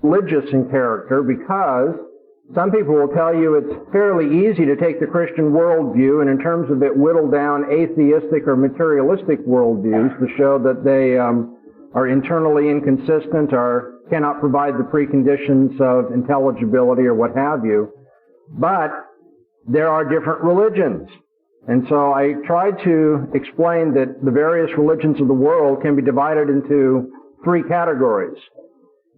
religious in character, because some people will tell you it's fairly easy to take the Christian worldview and in terms of it whittle down atheistic or materialistic worldviews to show that they are internally inconsistent or cannot provide the preconditions of intelligibility or what have you. But there are different religions. And so I tried to explain that the various religions of the world can be divided into three categories.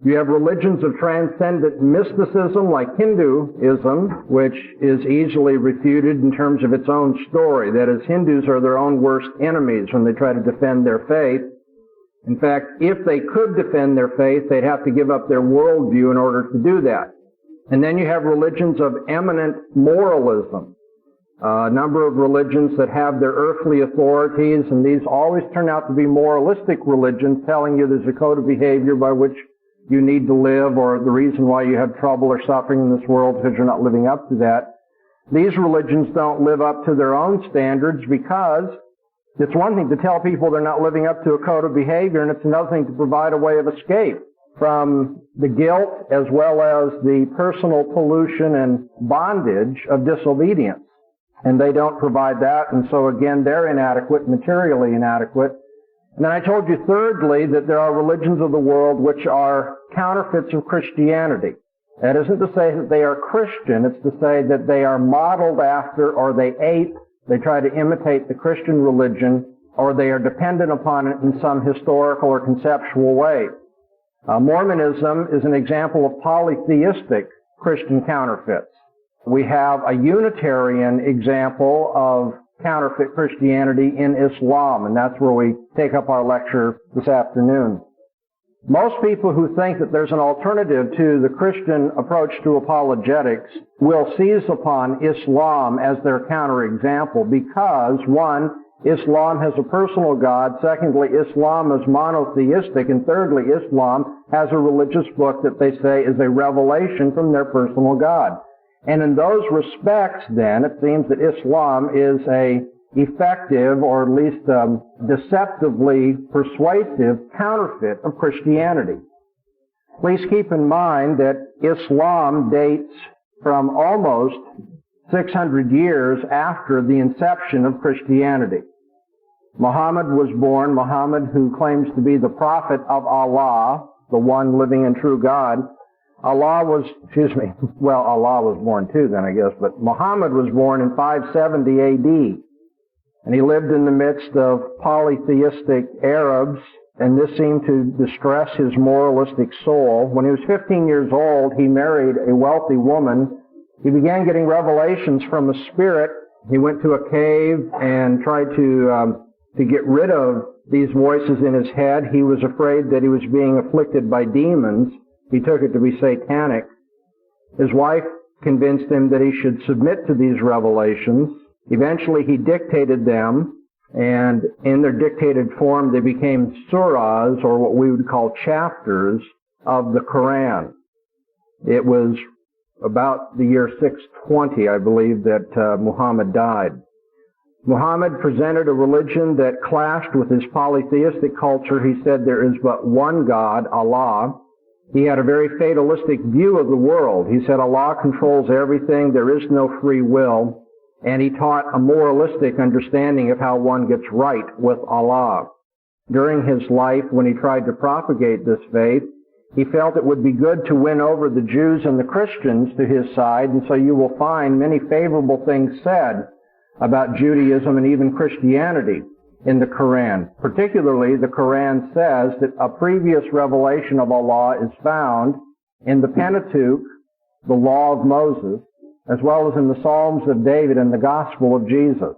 You have religions of transcendent mysticism like Hinduism, which is easily refuted in terms of its own story. That is, Hindus are their own worst enemies when they try to defend their faith. In fact, if they could defend their faith, they'd have to give up their worldview in order to do that. And then you have religions of eminent moralism. A number of religions that have their earthly authorities, and these always turn out to be moralistic religions, telling you there's a code of behavior by which you need to live, or the reason why you have trouble or suffering in this world because you're not living up to that. These religions don't live up to their own standards, because it's one thing to tell people they're not living up to a code of behavior, and it's another thing to provide a way of escape from the guilt as well as the personal pollution and bondage of disobedience. And they don't provide that, and so again, they're inadequate, materially inadequate. And then I told you thirdly that there are religions of the world which are counterfeits of Christianity. That isn't to say that they are Christian, it's to say that they are modeled after, or they ape, they try to imitate the Christian religion, or they are dependent upon it in some historical or conceptual way. Mormonism is an example of polytheistic Christian counterfeits. We have a Unitarian example of counterfeit Christianity in Islam, and that's where we take up our lecture this afternoon. Most people who think that there's an alternative to the Christian approach to apologetics will seize upon Islam as their counterexample because, one, Islam has a personal God, secondly, Islam is monotheistic, and thirdly, Islam has a religious book that they say is a revelation from their personal God. And in those respects, then, it seems that Islam is a effective, or at least deceptively persuasive counterfeit of Christianity. Please keep in mind that Islam dates from almost 600 years after the inception of Christianity. Muhammad was born, Muhammad who claims to be the prophet of Allah, the one living and true God. Allah was born too then, I guess, but Muhammad was born in 570 AD. And he lived in the midst of polytheistic Arabs, and this seemed to distress his moralistic soul. When he was 15 years old, he married a wealthy woman. He began getting revelations from a spirit. He went to a cave and tried to get rid of these voices in his head. He was afraid that he was being afflicted by demons. He took it to be satanic. His wife convinced him that he should submit to these revelations. Eventually he dictated them, and in their dictated form they became surahs, or what we would call chapters, of the Quran. It was about the year 620, I believe, that Muhammad died. Muhammad presented a religion that clashed with his polytheistic culture. He said there is but one God, Allah. He had a very fatalistic view of the world. He said Allah controls everything, there is no free will, and he taught a moralistic understanding of how one gets right with Allah. During his life, when he tried to propagate this faith, he felt it would be good to win over the Jews and the Christians to his side, and so you will find many favorable things said about Judaism and even Christianity in the Quran. Particularly, the Quran says that a previous revelation of Allah is found in the Pentateuch, the Law of Moses, as well as in the Psalms of David and the Gospel of Jesus.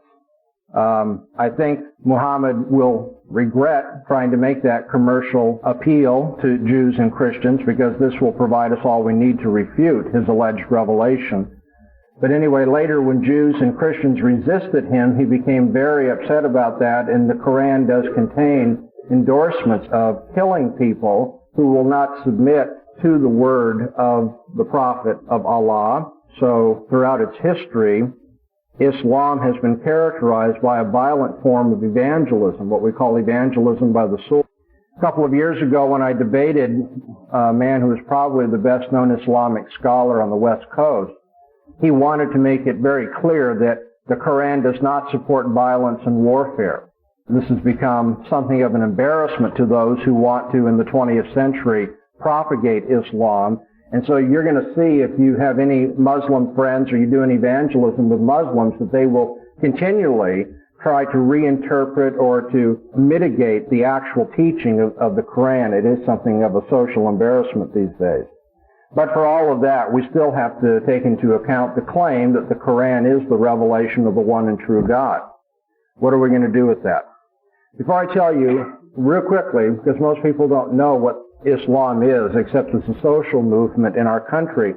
I think Muhammad will regret trying to make that commercial appeal to Jews and Christians, because this will provide us all we need to refute his alleged revelation. But anyway, later when Jews and Christians resisted him, he became very upset about that, and the Quran does contain endorsements of killing people who will not submit to the word of the Prophet of Allah. So throughout its history, Islam has been characterized by a violent form of evangelism, what we call evangelism by the sword. A couple of years ago when I debated a man who was probably the best known Islamic scholar on the West Coast, he wanted to make it very clear that the Quran does not support violence and warfare. This has become something of an embarrassment to those who want to, in the 20th century, propagate Islam. And so you're going to see, if you have any Muslim friends or you do any evangelism with Muslims, that they will continually try to reinterpret or to mitigate the actual teaching of the Quran. It is something of a social embarrassment these days. But for all of that, we still have to take into account the claim that the Quran is the revelation of the one and true God. What are we going to do with that? Before I tell you, real quickly, because most people don't know what Islam is, except it's a social movement in our country,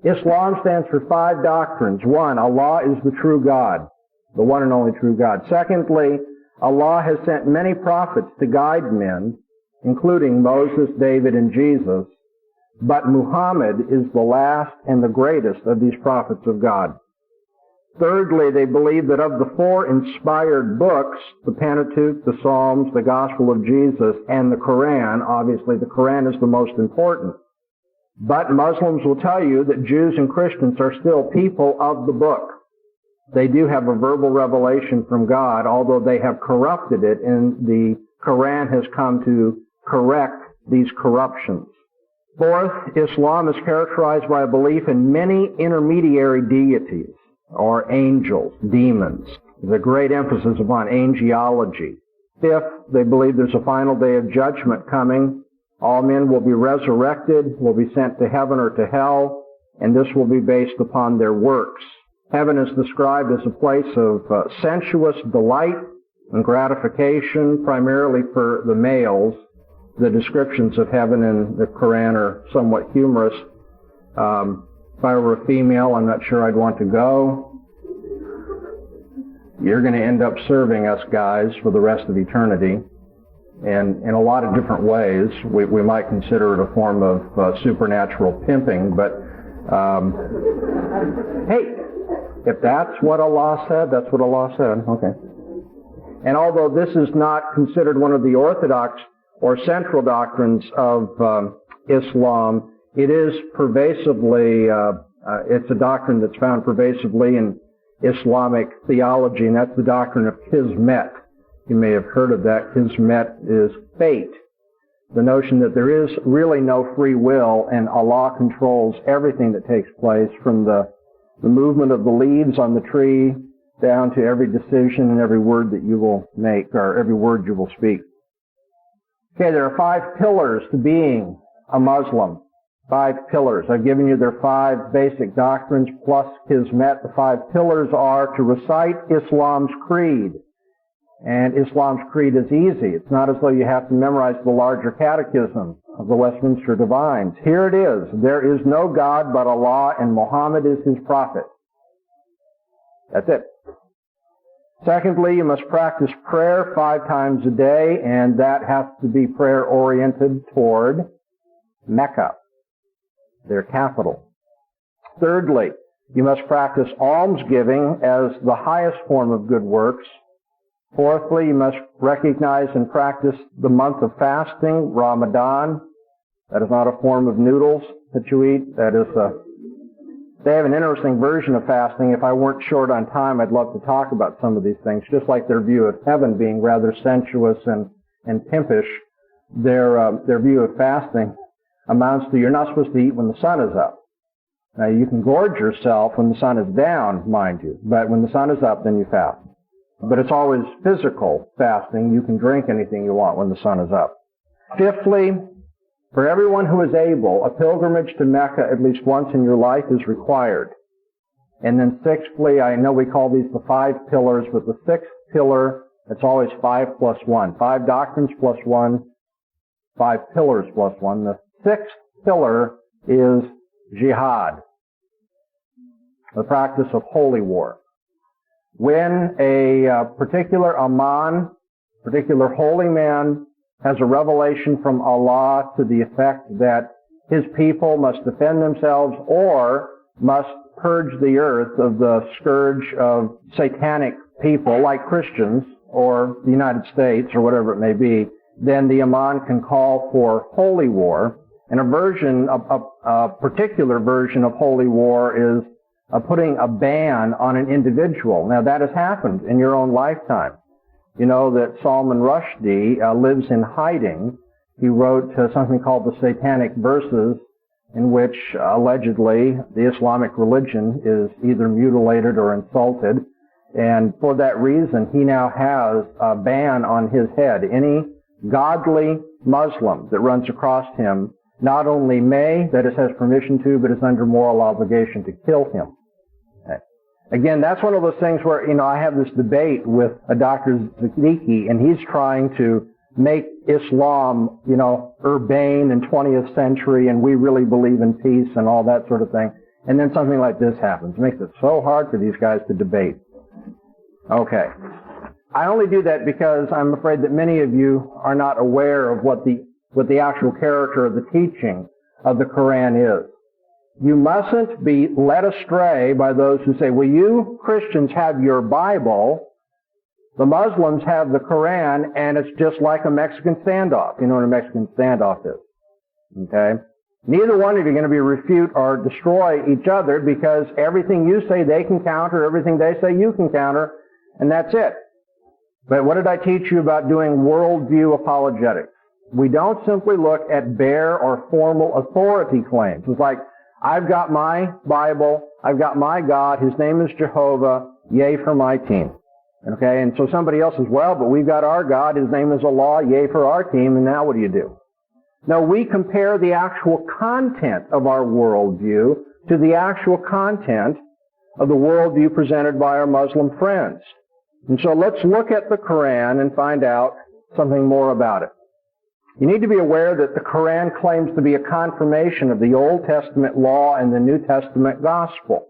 Islam stands for 5 doctrines. 1, Allah is the true God, the one and only true God. Secondly, Allah has sent many prophets to guide men, including Moses, David, and Jesus. But Muhammad is the last and the greatest of these prophets of God. Thirdly, they believe that of the 4 inspired books, the Pentateuch, the Psalms, the Gospel of Jesus, and the Quran, obviously the Quran is the most important. But Muslims will tell you that Jews and Christians are still people of the book. They do have a verbal revelation from God, although they have corrupted it, and the Quran has come to correct these corruptions. Fourth, Islam is characterized by a belief in many intermediary deities, or angels, demons. There's a great emphasis upon angelology. Fifth, they believe there's a final day of judgment coming. All men will be resurrected, will be sent to heaven or to hell, and this will be based upon their works. Heaven is described as a place of sensuous delight and gratification, primarily for the males. The descriptions of heaven in the Quran are somewhat humorous. If I were a female, I'm not sure I'd want to go. You're going to end up serving us guys for the rest of eternity. And in a lot of different ways, we might consider it a form of supernatural pimping, but hey, if that's what Allah said, that's what Allah said. Okay. And although this is not considered one of the Orthodox or central doctrines of Islam, it is pervasively, it's a doctrine that's found pervasively in Islamic theology, and that's the doctrine of KISMET. You may have heard of that. KISMET is fate. The notion that there is really no free will, and Allah controls everything that takes place, from the movement of the leaves on the tree down to every decision and every word that you will make, or every word you will speak. Okay, there are 5 pillars to being a Muslim. 5 pillars. I've given you their 5 basic doctrines plus Kismet. The 5 pillars are to recite Islam's creed. And Islam's creed is easy. It's not as though you have to memorize the larger catechism of the Westminster Divines. Here it is. There is no God but Allah, and Muhammad is his prophet. That's it. Secondly, you must practice prayer 5 times a day, and that has to be prayer oriented toward Mecca, their capital. Thirdly, you must practice almsgiving as the highest form of good works. Fourthly, you must recognize and practice the month of fasting, Ramadan. That is not a form of noodles that you eat. That is they have an interesting version of fasting. If I weren't short on time, I'd love to talk about some of these things. Just like their view of heaven being rather sensuous and pimpish, their view of fasting amounts to, you're not supposed to eat when the sun is up. Now, you can gorge yourself when the sun is down, mind you, but when the sun is up, then you fast. But it's always physical fasting. You can drink anything you want when the sun is up. Fifthly, for everyone who is able, a pilgrimage to Mecca at least once in your life is required. And then sixthly, I know we call these the 5 pillars, but the 6th pillar, it's always 5 plus 1. 5 doctrines plus 1, 5 pillars plus 1. The 6th pillar is jihad, the practice of holy war. When a particular Imam, particular holy man, has a revelation from Allah to the effect that his people must defend themselves or must purge the earth of the scourge of satanic people like Christians or the United States or whatever it may be, then the imam can call for holy war. And a particular version of holy war is putting a ban on an individual. Now, that has happened in your own lifetime. You know that Salman Rushdie lives in hiding. He wrote something called the Satanic Verses, in which allegedly the Islamic religion is either mutilated or insulted. And for that reason, he now has a ban on his head. Any godly Muslim that runs across him not only may, that is, has permission to, but is under moral obligation to kill him. Okay. Again, that's one of those things where, I have this debate with a Dr. Zucchini, and he's trying to make Islam, urbane and 20th century, and we really believe in peace and all that sort of thing. And then something like this happens. It makes it so hard for these guys to debate. Okay. I only do that because I'm afraid that many of you are not aware of what the actual character of the teaching of the Quran is. You mustn't be led astray by those who say, well, you Christians have your Bible, the Muslims have the Quran, and it's just like a Mexican standoff. You know what a Mexican standoff is. Okay? Neither one of you are going to be refute or destroy each other, because everything you say they can counter, everything they say you can counter, and that's it. But what did I teach you about doing worldview apologetics? We don't simply look at bare or formal authority claims. It's like, I've got my Bible, I've got my God, His name is Jehovah, yay for my team. Okay, and so somebody else says, well, but we've got our God, His name is Allah, yay for our team, and now what do? No, we compare the actual content of our worldview to the actual content of the worldview presented by our Muslim friends. And so let's look at the Quran and find out something more about it. You need to be aware that the Quran claims to be a confirmation of the Old Testament law and the New Testament gospel,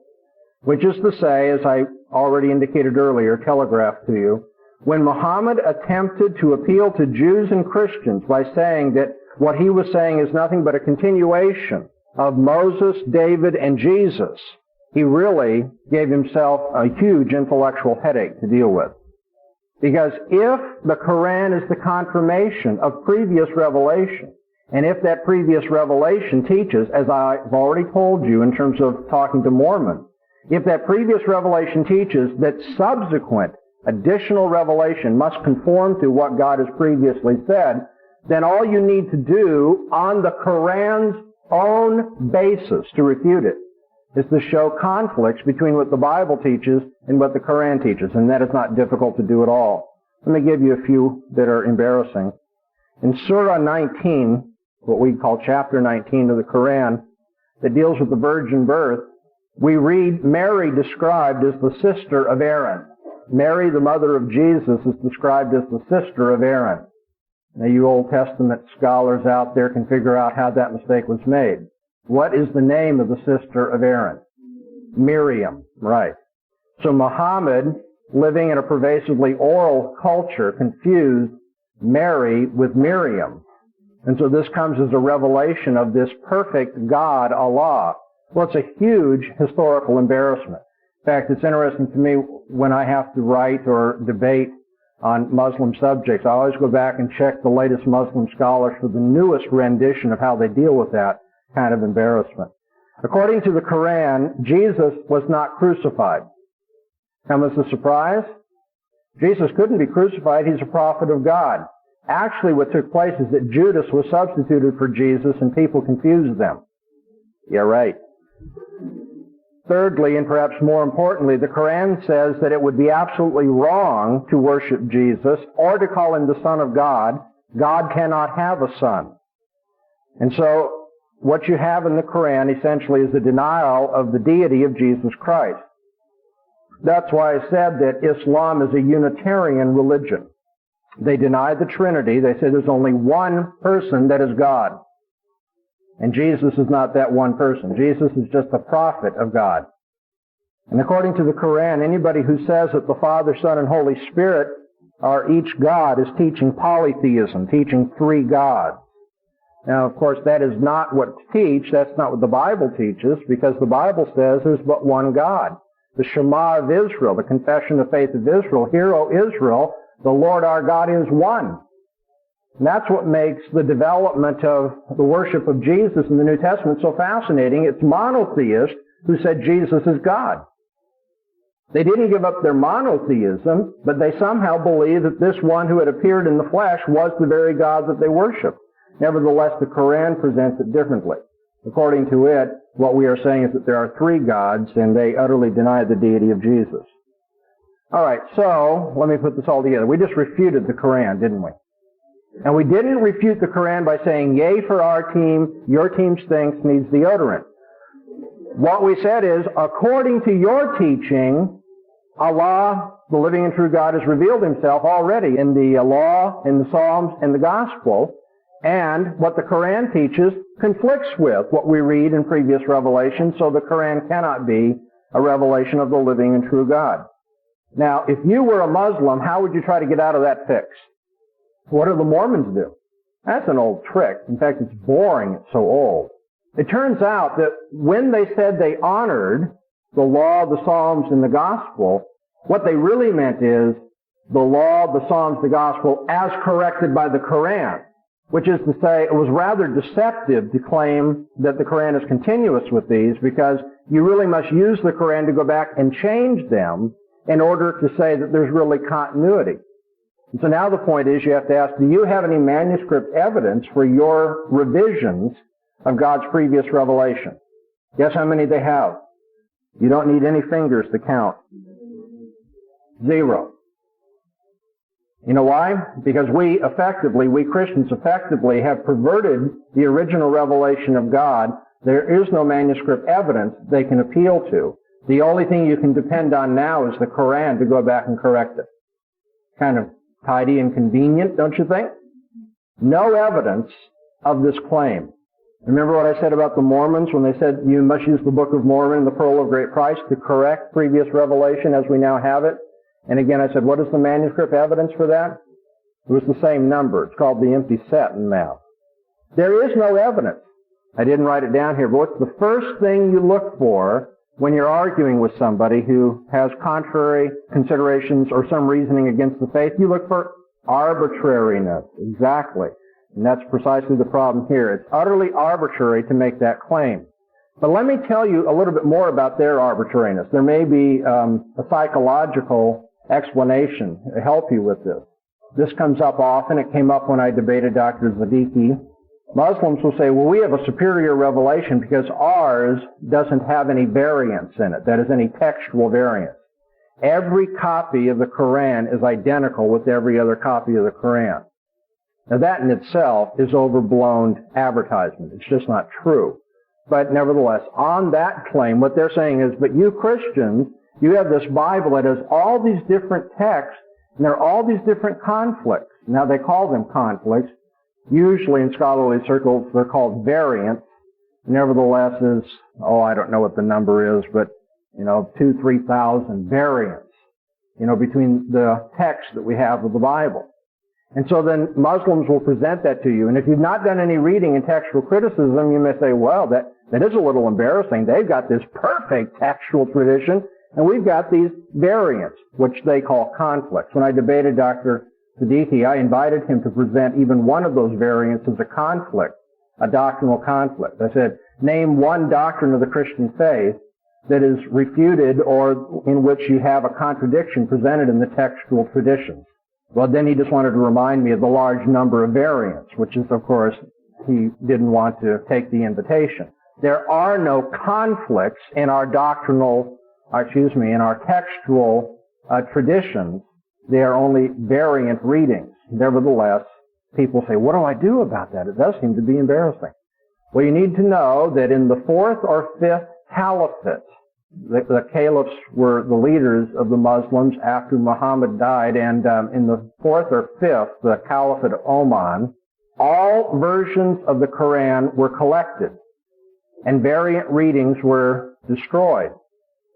which is to say, as I already indicated earlier, telegraphed to you, when Muhammad attempted to appeal to Jews and Christians by saying that what he was saying is nothing but a continuation of Moses, David, and Jesus, he really gave himself a huge intellectual headache to deal with. Because if the Quran is the confirmation of previous revelation, and if that previous revelation teaches, as I've already told you in terms of talking to Mormons, if that previous revelation teaches that subsequent additional revelation must conform to what God has previously said, then all you need to do on the Quran's own basis to refute it is to show conflicts between what the Bible teaches and what the Quran teaches, and that is not difficult to do at all. Let me give you a few that are embarrassing. In Surah 19, what we call chapter 19 of the Quran, that deals with the virgin birth, we read Mary described as the sister of Aaron. Mary, the mother of Jesus, is described as the sister of Aaron. Now, you Old Testament scholars out there can figure out how that mistake was made. What is the name of the sister of Aaron? Miriam, right. So Muhammad, living in a pervasively oral culture, confused Mary with Miriam. And so this comes as a revelation of this perfect God, Allah. Well, it's a huge historical embarrassment. In fact, it's interesting to me when I have to write or debate on Muslim subjects, I always go back and check the latest Muslim scholars for the newest rendition of how they deal with that kind of embarrassment. According to the Quran, Jesus was not crucified. Come as a surprise? Jesus couldn't be crucified. He's a prophet of God. Actually, what took place is that Judas was substituted for Jesus and people confused them. Yeah, right. Thirdly, and perhaps more importantly, the Quran says that it would be absolutely wrong to worship Jesus or to call him the Son of God. God cannot have a son. And so, what you have in the Quran essentially is a denial of the deity of Jesus Christ. That's why I said that Islam is a Unitarian religion. They deny the Trinity. They say there's only one person that is God. And Jesus is not that one person. Jesus is just a prophet of God. And according to the Quran, anybody who says that the Father, Son, and Holy Spirit are each God is teaching polytheism, teaching three gods. Now, of course, that is not what to teach. That's not what the Bible teaches, because the Bible says there's but one God. The Shema of Israel, the confession of faith of Israel, Hear, O Israel, the Lord our God is one. And that's what makes the development of the worship of Jesus in the New Testament so fascinating. It's monotheists who said Jesus is God. They didn't give up their monotheism, but they somehow believed that this one who had appeared in the flesh was the very God that they worshiped. Nevertheless, the Quran presents it differently. According to it, what we are saying is that there are three gods, and they utterly deny the deity of Jesus. All right, so let me put this all together. We just refuted the Quran, didn't we? And we didn't refute the Quran by saying, yay for our team, your team stinks, needs deodorant. What we said is, according to your teaching, Allah, the living and true God, has revealed himself already in the law, in the Psalms, and the Gospel, and what the Quran teaches conflicts with what we read in previous revelations, so the Quran cannot be a revelation of the living and true God. Now, if you were a Muslim, how would you try to get out of that fix? What do the Mormons do? That's an old trick. In fact, it's boring. It's so old. It turns out that when they said they honored the law, the Psalms, and the Gospel, what they really meant is the law, the Psalms, the Gospel as corrected by the Quran, which is to say it was rather deceptive to claim that the Quran is continuous with these, because you really must use the Quran to go back and change them in order to say that there's really continuity. And so now the point is you have to ask, do you have any manuscript evidence for your revisions of God's previous revelation? Guess how many they have? You don't need any fingers to count. 0. You know why? Because we Christians effectively have perverted the original revelation of God. There is no manuscript evidence they can appeal to. The only thing you can depend on now is the Quran to go back and correct it. Kind of tidy and convenient, don't you think? No evidence of this claim. Remember what I said about the Mormons when they said you must use the Book of Mormon, the Pearl of Great Price, to correct previous revelation as we now have it? And again, I said, what is the manuscript evidence for that? It was the same number. It's called the empty set in math. There is no evidence. I didn't write it down here, but what's the first thing you look for when you're arguing with somebody who has contrary considerations or some reasoning against the faith? You look for arbitrariness. Exactly. And that's precisely the problem here. It's utterly arbitrary to make that claim. But let me tell you a little bit more about their arbitrariness. There may be a psychological explanation to help you with this. This comes up often. It came up when I debated Dr. Deity. Muslims will say, well, we have a superior revelation because ours doesn't have any variance in it. That is, any textual variance. Every copy of the Quran is identical with every other copy of the Quran. Now that in itself is overblown advertisement. It's just not true. But nevertheless, on that claim, what they're saying is, but you Christians, you have this Bible that has all these different texts, and there are all these different conflicts. Now they call them conflicts. Usually in scholarly circles, they're called variants. Nevertheless, I don't know what the number is, but, 2,000-3,000 variants, between the text that we have of the Bible. And so then Muslims will present that to you. And if you've not done any reading in textual criticism, you may say, well, that is a little embarrassing. They've got this perfect textual tradition, and we've got these variants, which they call conflicts. When I debated Dr. Deity, I invited him to present even one of those variants as a conflict, a doctrinal conflict. I said, name one doctrine of the Christian faith that is refuted or in which you have a contradiction presented in the textual traditions. Well, then he just wanted to remind me of the large number of variants, which is, of course, he didn't want to take the invitation. There are no conflicts in our in our textual traditions. They are only variant readings. Nevertheless, people say, what do I do about that? It does seem to be embarrassing. Well, you need to know that in the 4th or 5th caliphate, the caliphs were the leaders of the Muslims after Muhammad died, and in the 4th or 5th, the Caliphate of Oman, all versions of the Quran were collected, and variant readings were destroyed.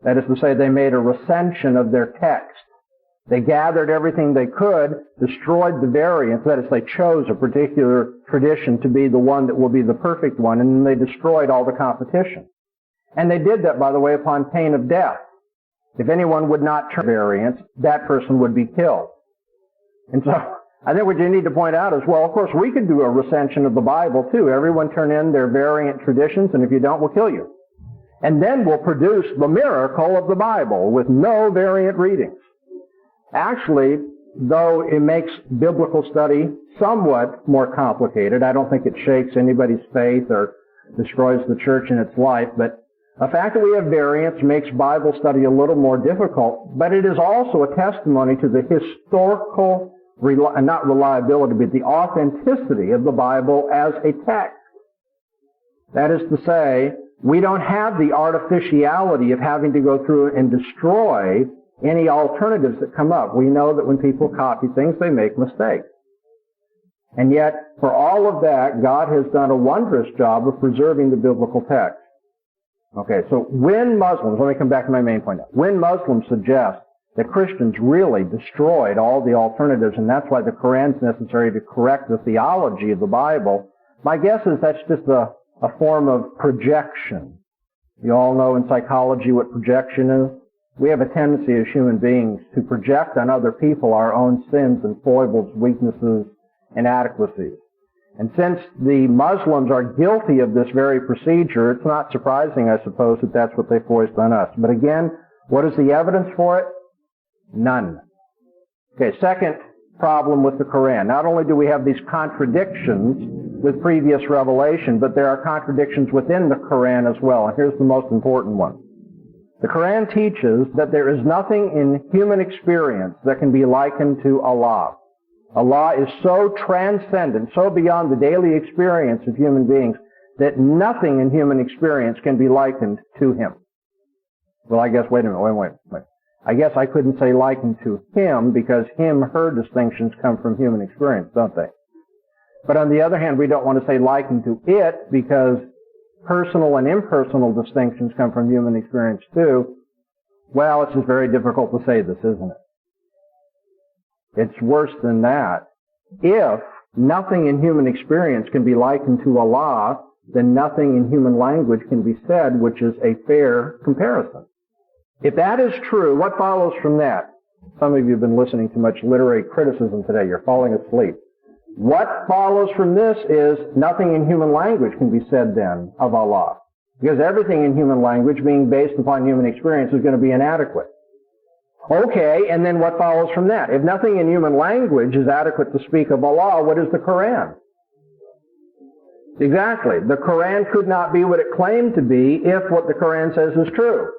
That is to say, they made a recension of their text. They gathered everything they could, destroyed the variants, that is, they chose a particular tradition to be the one that will be the perfect one, and then they destroyed all the competition. And they did that, by the way, upon pain of death. If anyone would not turn variants, that person would be killed. And so I think what you need to point out is, well, of course, we could do a recension of the Bible, too. Everyone turn in their variant traditions, and if you don't, we'll kill you. And then we'll produce the miracle of the Bible with no variant readings. Actually, though it makes biblical study somewhat more complicated, I don't think it shakes anybody's faith or destroys the church in its life, but the fact that we have variants makes Bible study a little more difficult, but it is also a testimony to the historical, not reliability, but the authenticity of the Bible as a text. That is to say, we don't have the artificiality of having to go through and destroy any alternatives that come up. We know that when people copy things, they make mistakes. And yet, for all of that, God has done a wondrous job of preserving the biblical text. Okay, so when Muslims, let me come back to my main point now. When Muslims suggest that Christians really destroyed all the alternatives, and that's why the Quran is necessary to correct the theology of the Bible, my guess is that's just a form of projection. You all know in psychology what projection is? We have a tendency as human beings to project on other people our own sins and foibles, weaknesses, inadequacies. And since the Muslims are guilty of this very procedure, it's not surprising, I suppose, that that's what they foist on us. But again, what is the evidence for it? None. Okay, second problem with the Quran. Not only do we have these contradictions with previous revelation, but there are contradictions within the Quran as well. And here's the most important one. The Quran teaches that there is nothing in human experience that can be likened to Allah. Allah is so transcendent, so beyond the daily experience of human beings, that nothing in human experience can be likened to Him. Well, I guess, wait a minute, wait. I guess I couldn't say likened to Him because Him, her distinctions come from human experience, don't they? But on the other hand, we don't want to say likened to it because personal and impersonal distinctions come from human experience too. Well, it's just very difficult to say this, isn't it? It's worse than that. If nothing in human experience can be likened to Allah, then nothing in human language can be said, which is a fair comparison. If that is true, what follows from that? Some of you have been listening to much literary criticism today. You're falling asleep. What follows from this is nothing in human language can be said then of Allah. Because everything in human language, being based upon human experience, is going to be inadequate. Okay, and then what follows from that? If nothing in human language is adequate to speak of Allah, what is the Quran? Exactly. The Quran could not be what it claimed to be if what the Quran says is true.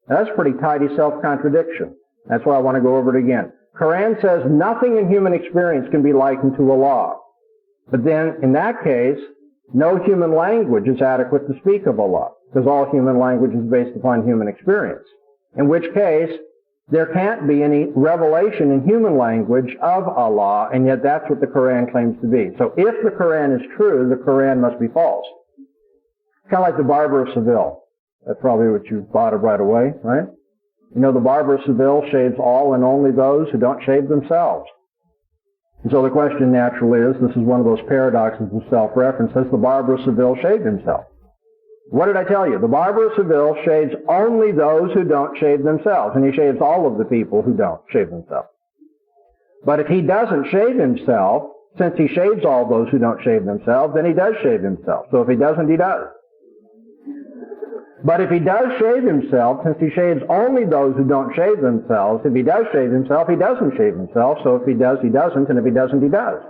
That's pretty tidy self-contradiction. That's why I want to go over it again. Quran says nothing in human experience can be likened to Allah. But then, in that case, no human language is adequate to speak of Allah, because all human language is based upon human experience. In which case, there can't be any revelation in human language of Allah, and yet that's what the Quran claims to be. So if the Quran is true, the Quran must be false. Kind of like the Barber of Seville. That's probably what you thought of right away, right? You know, the Barber of Seville shaves all and only those who don't shave themselves. And so the question naturally is, this is one of those paradoxes of self-reference, does the Barber of Seville shave himself? What did I tell you? The Barber of Seville shaves only those who don't shave themselves, and he shaves all of the people who don't shave themselves. But if he doesn't shave himself, since he shaves all those who don't shave themselves, then he does shave himself. So if he doesn't, he does. But if he does shave himself, since he shaves only those who don't shave themselves, if he does shave himself, he doesn't shave himself. So if he does, he doesn't, and if he doesn't, he does.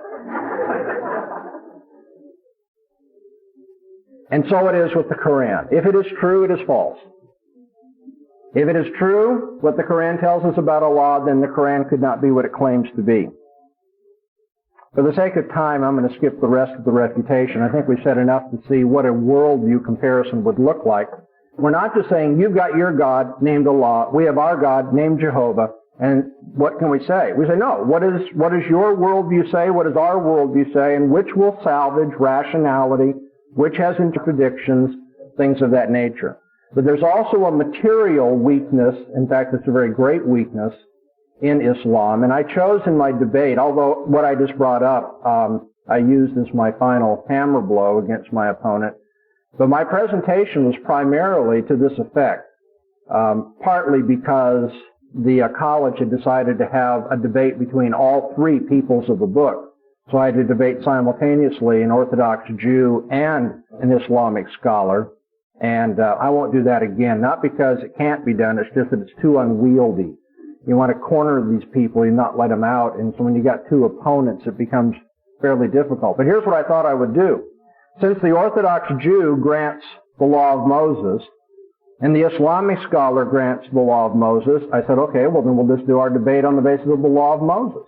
And so it is with the Quran. If it is true, it is false. If it is true, what the Quran tells us about Allah, then the Quran could not be what it claims to be. For the sake of time, I'm going to skip the rest of the refutation. I think we've said enough to see what a worldview comparison would look like. We're not just saying, you've got your God named Allah, we have our God named Jehovah, and what can we say? We say, no, what does your worldview say, what does our worldview say, and which will salvage rationality, which has contradictions, things of that nature. But there's also a material weakness, in fact it's a very great weakness, in Islam. And I chose in my debate, although what I just brought up, I used as my final hammer blow against my opponent, but my presentation was primarily to this effect, partly because the college had decided to have a debate between all three peoples of the book. So I had to debate simultaneously an Orthodox Jew and an Islamic scholar. And I won't do that again, not because it can't be done, it's just that it's too unwieldy. You want to corner these people and not let them out, and so when you got two opponents, it becomes fairly difficult. But here's what I thought I would do. Since the Orthodox Jew grants the law of Moses, and the Islamic scholar grants the law of Moses, I said, okay, well then we'll just do our debate on the basis of the law of Moses.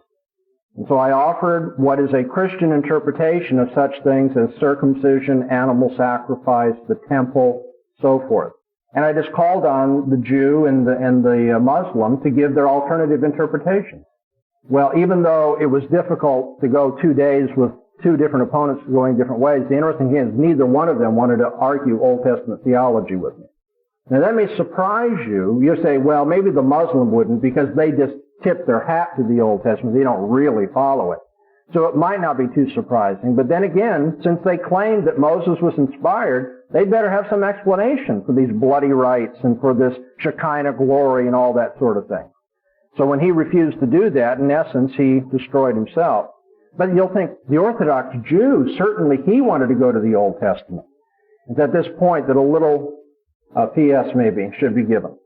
And so I offered what is a Christian interpretation of such things as circumcision, animal sacrifice, the temple, so forth. And I just called on the Jew and the Muslim to give their alternative interpretation. Well, even though it was difficult to go 2 days with two different opponents going different ways, the interesting thing is neither one of them wanted to argue Old Testament theology with me. Now that may surprise you. You say, well, maybe the Muslim wouldn't because they just tip their hat to the Old Testament. They don't really follow it. So it might not be too surprising. But then again, since they claimed that Moses was inspired, they'd better have some explanation for these bloody rites and for this Shekinah glory and all that sort of thing. So when he refused to do that, in essence, he destroyed himself. But you'll think the Orthodox Jew, certainly he wanted to go to the Old Testament. It's at this point that a little P.S. maybe should be given.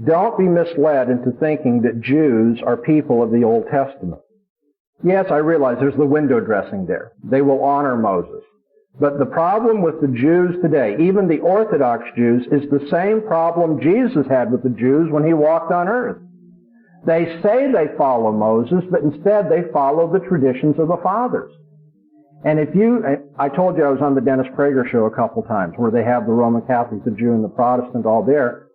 Don't be misled into thinking that Jews are people of the Old Testament. Yes, I realize there's the window dressing there. They will honor Moses. But the problem with the Jews today, even the Orthodox Jews, is the same problem Jesus had with the Jews when he walked on earth. They say they follow Moses, but instead they follow the traditions of the fathers. And I told you I was on the Dennis Prager show a couple times, where they have the Roman Catholic, the Jew, and the Protestant all there.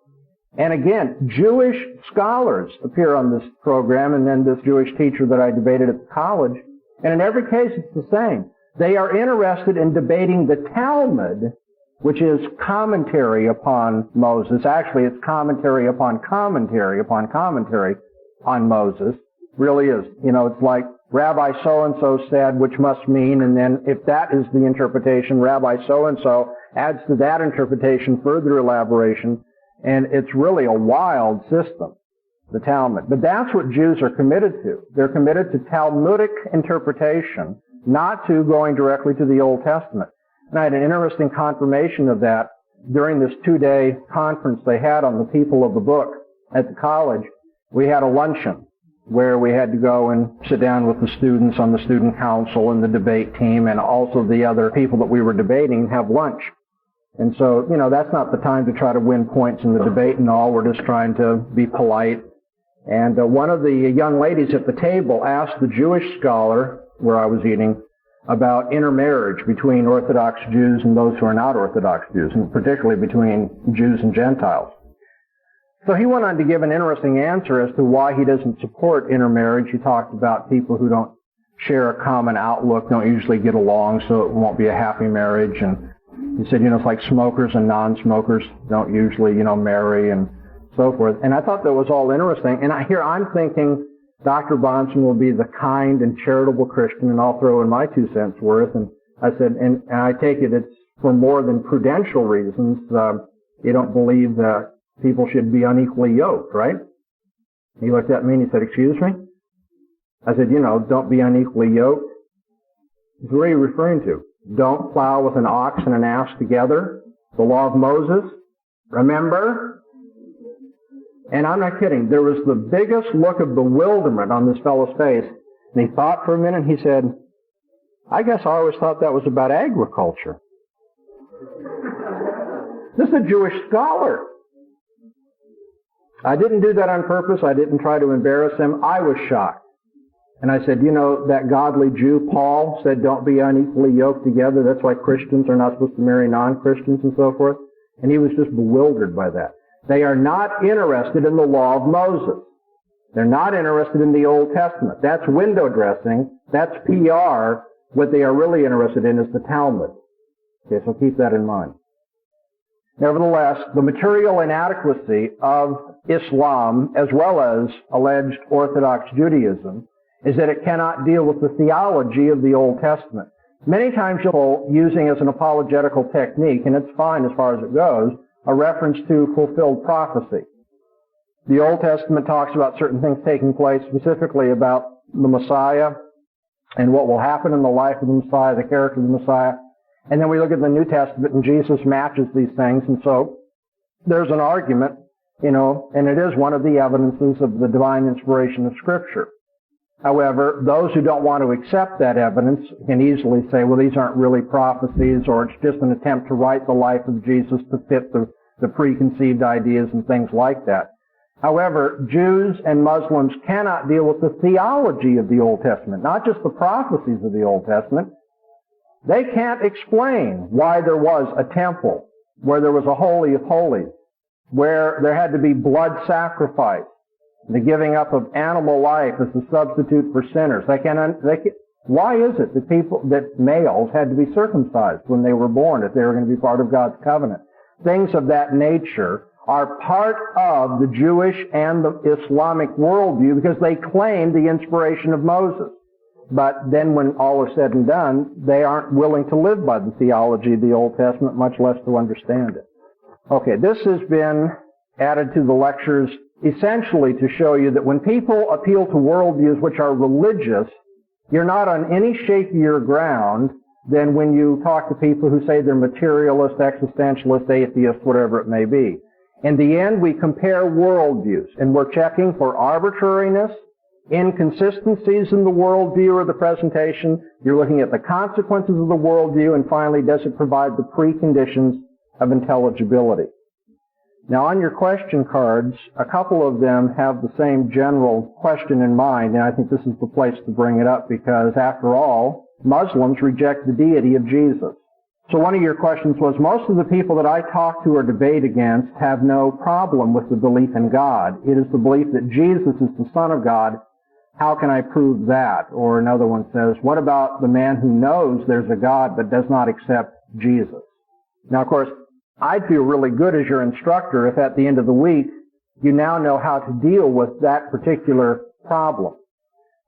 And again, Jewish scholars appear on this program, and then this Jewish teacher that I debated at the college. And in every case, it's the same. They are interested in debating the Talmud, which is commentary upon Moses. Actually, it's commentary upon commentary upon commentary on Moses. Really is. You know, it's like Rabbi so-and-so said, which must mean, and then if that is the interpretation, Rabbi so-and-so adds to that interpretation further elaboration. And it's really a wild system, the Talmud. But that's what Jews are committed to. They're committed to Talmudic interpretation, not to going directly to the Old Testament. And I had an interesting confirmation of that during this 2-day conference they had on the people of the book at the college. We had a luncheon where we had to go and sit down with the students on the student council and the debate team and also the other people that we were debating and have lunch. And so, you know, that's not the time to try to win points in the debate and all. We're just trying to be polite. And one of the young ladies at the table asked the Jewish scholar, where I was eating, about intermarriage between Orthodox Jews and those who are not Orthodox Jews, and particularly between Jews and Gentiles. So he went on to give an interesting answer as to why he doesn't support intermarriage. He talked about people who don't share a common outlook, don't usually get along, so it won't be a happy marriage. And he said, you know, it's like smokers and non-smokers don't usually, you know, marry and so forth. And I thought that was all interesting. And I'm thinking Dr. Bahnsen will be the kind and charitable Christian, and I'll throw in my 2 cents worth. And I said, and I take it it's for more than prudential reasons. You don't believe that people should be unequally yoked, right? He looked at me and he said, excuse me? I said, you know, don't be unequally yoked. He said, what are you referring to? Don't plow with an ox and an ass together. The law of Moses. Remember? And I'm not kidding. There was the biggest look of bewilderment on this fellow's face. And he thought for a minute and he said, I guess I always thought that was about agriculture. This is a Jewish scholar. I didn't do that on purpose. I didn't try to embarrass him. I was shocked. And I said, you know, that godly Jew, Paul, said don't be unequally yoked together. That's why Christians are not supposed to marry non-Christians and so forth. And he was just bewildered by that. They are not interested in the law of Moses. They're not interested in the Old Testament. That's window dressing. That's PR. What they are really interested in is the Talmud. Okay, so keep that in mind. Nevertheless, the material inadequacy of Islam, as well as alleged Orthodox Judaism, is that it cannot deal with the theology of the Old Testament. Many times you'll using as an apologetical technique, and it's fine as far as it goes, a reference to fulfilled prophecy. The Old Testament talks about certain things taking place, specifically about the Messiah and what will happen in the life of the Messiah, the character of the Messiah. And then we look at the New Testament and Jesus matches these things. And so there's an argument, and it is one of the evidences of the divine inspiration of Scripture. However, those who don't want to accept that evidence can easily say, well, these aren't really prophecies, or it's just an attempt to write the life of Jesus to fit the preconceived ideas and things like that. However, Jews and Muslims cannot deal with the theology of the Old Testament, not just the prophecies of the Old Testament. They can't explain why there was a temple, where there was a Holy of Holies, where there had to be blood sacrifice, the giving up of animal life as a substitute for sinners. Why is it that males had to be circumcised when they were born if they were going to be part of God's covenant? Things of that nature are part of the Jewish and the Islamic worldview because they claim the inspiration of Moses. But then when all is said and done, they aren't willing to live by the theology of the Old Testament, much less to understand it. Okay, this has been added to the lectures essentially to show you that when people appeal to worldviews which are religious, you're not on any shakier ground than when you talk to people who say they're materialist, existentialist, atheist, whatever it may be. In the end, we compare worldviews, and we're checking for arbitrariness, inconsistencies in the worldview or the presentation. You're looking at the consequences of the worldview, and finally, does it provide the preconditions of intelligibility? Now, on your question cards, a couple of them have the same general question in mind, and I think this is the place to bring it up because, after all, Muslims reject the deity of Jesus. So one of your questions was, most of the people that I talk to or debate against have no problem with the belief in God. It is the belief that Jesus is the Son of God. How can I prove that? Or another one says, what about the man who knows there's a God but does not accept Jesus? Now, of course, I'd feel really good as your instructor if at the end of the week you now know how to deal with that particular problem.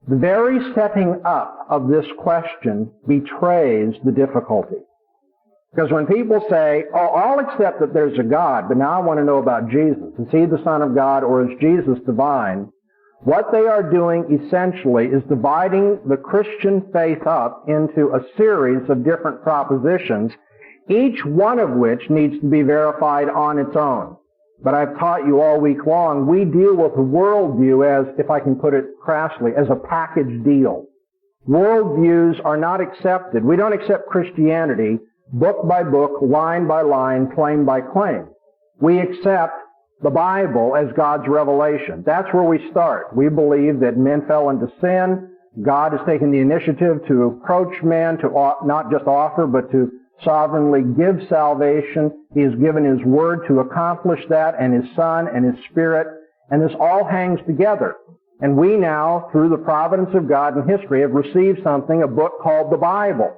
The very setting up of this question betrays the difficulty. Because when people say, oh, I'll accept that there's a God, but now I want to know about Jesus. Is he the Son of God or is Jesus divine? What they are doing essentially is dividing the Christian faith up into a series of different propositions, each one of which needs to be verified on its own. But I've taught you all week long, we deal with the worldview as, if I can put it crassly, as a package deal. Worldviews are not accepted. We don't accept Christianity book by book, line by line, claim by claim. We accept the Bible as God's revelation. That's where we start. We believe that men fell into sin. God has taken the initiative to approach man, to not just offer, but to sovereignly give salvation. He has given His Word to accomplish that, and His Son and His Spirit, and this all hangs together. And we now, through the providence of God in history, have received something, a book called the Bible.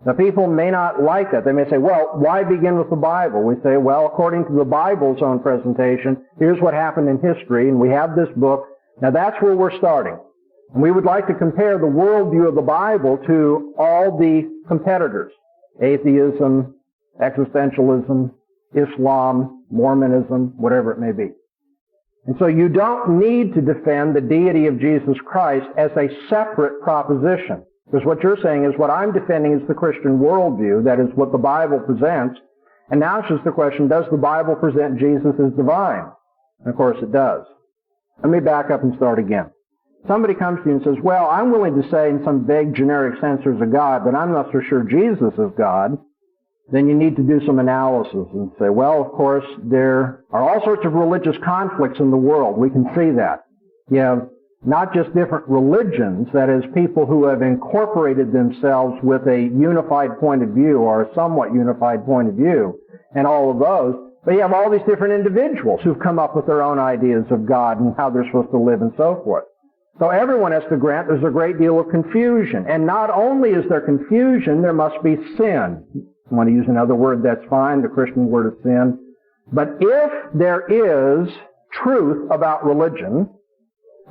Now, people may not like that. They may say, well, why begin with the Bible? We say, well, according to the Bible's own presentation, here's what happened in history, and we have this book. Now, that's where we're starting. And we would like to compare the worldview of the Bible to all the competitors. Atheism, existentialism, Islam, Mormonism, whatever it may be. And so you don't need to defend the deity of Jesus Christ as a separate proposition. Because what you're saying is what I'm defending is the Christian worldview, that is what the Bible presents. And now it's just the question, does the Bible present Jesus as divine? And of course it does. Let me back up and start again. Somebody comes to you and says, well, I'm willing to say in some vague generic sense there's a God, but I'm not so sure Jesus is God. Then you need to do some analysis and say, well, of course, there are all sorts of religious conflicts in the world. We can see that. You have not just different religions, that is, people who have incorporated themselves with a unified point of view or a somewhat unified point of view, and all of those, but you have all these different individuals who've come up with their own ideas of God and how they're supposed to live and so forth. So everyone has to grant there's a great deal of confusion. And not only is there confusion, there must be sin. If you want to use another word, that's fine, the Christian word of sin. But if there is truth about religion,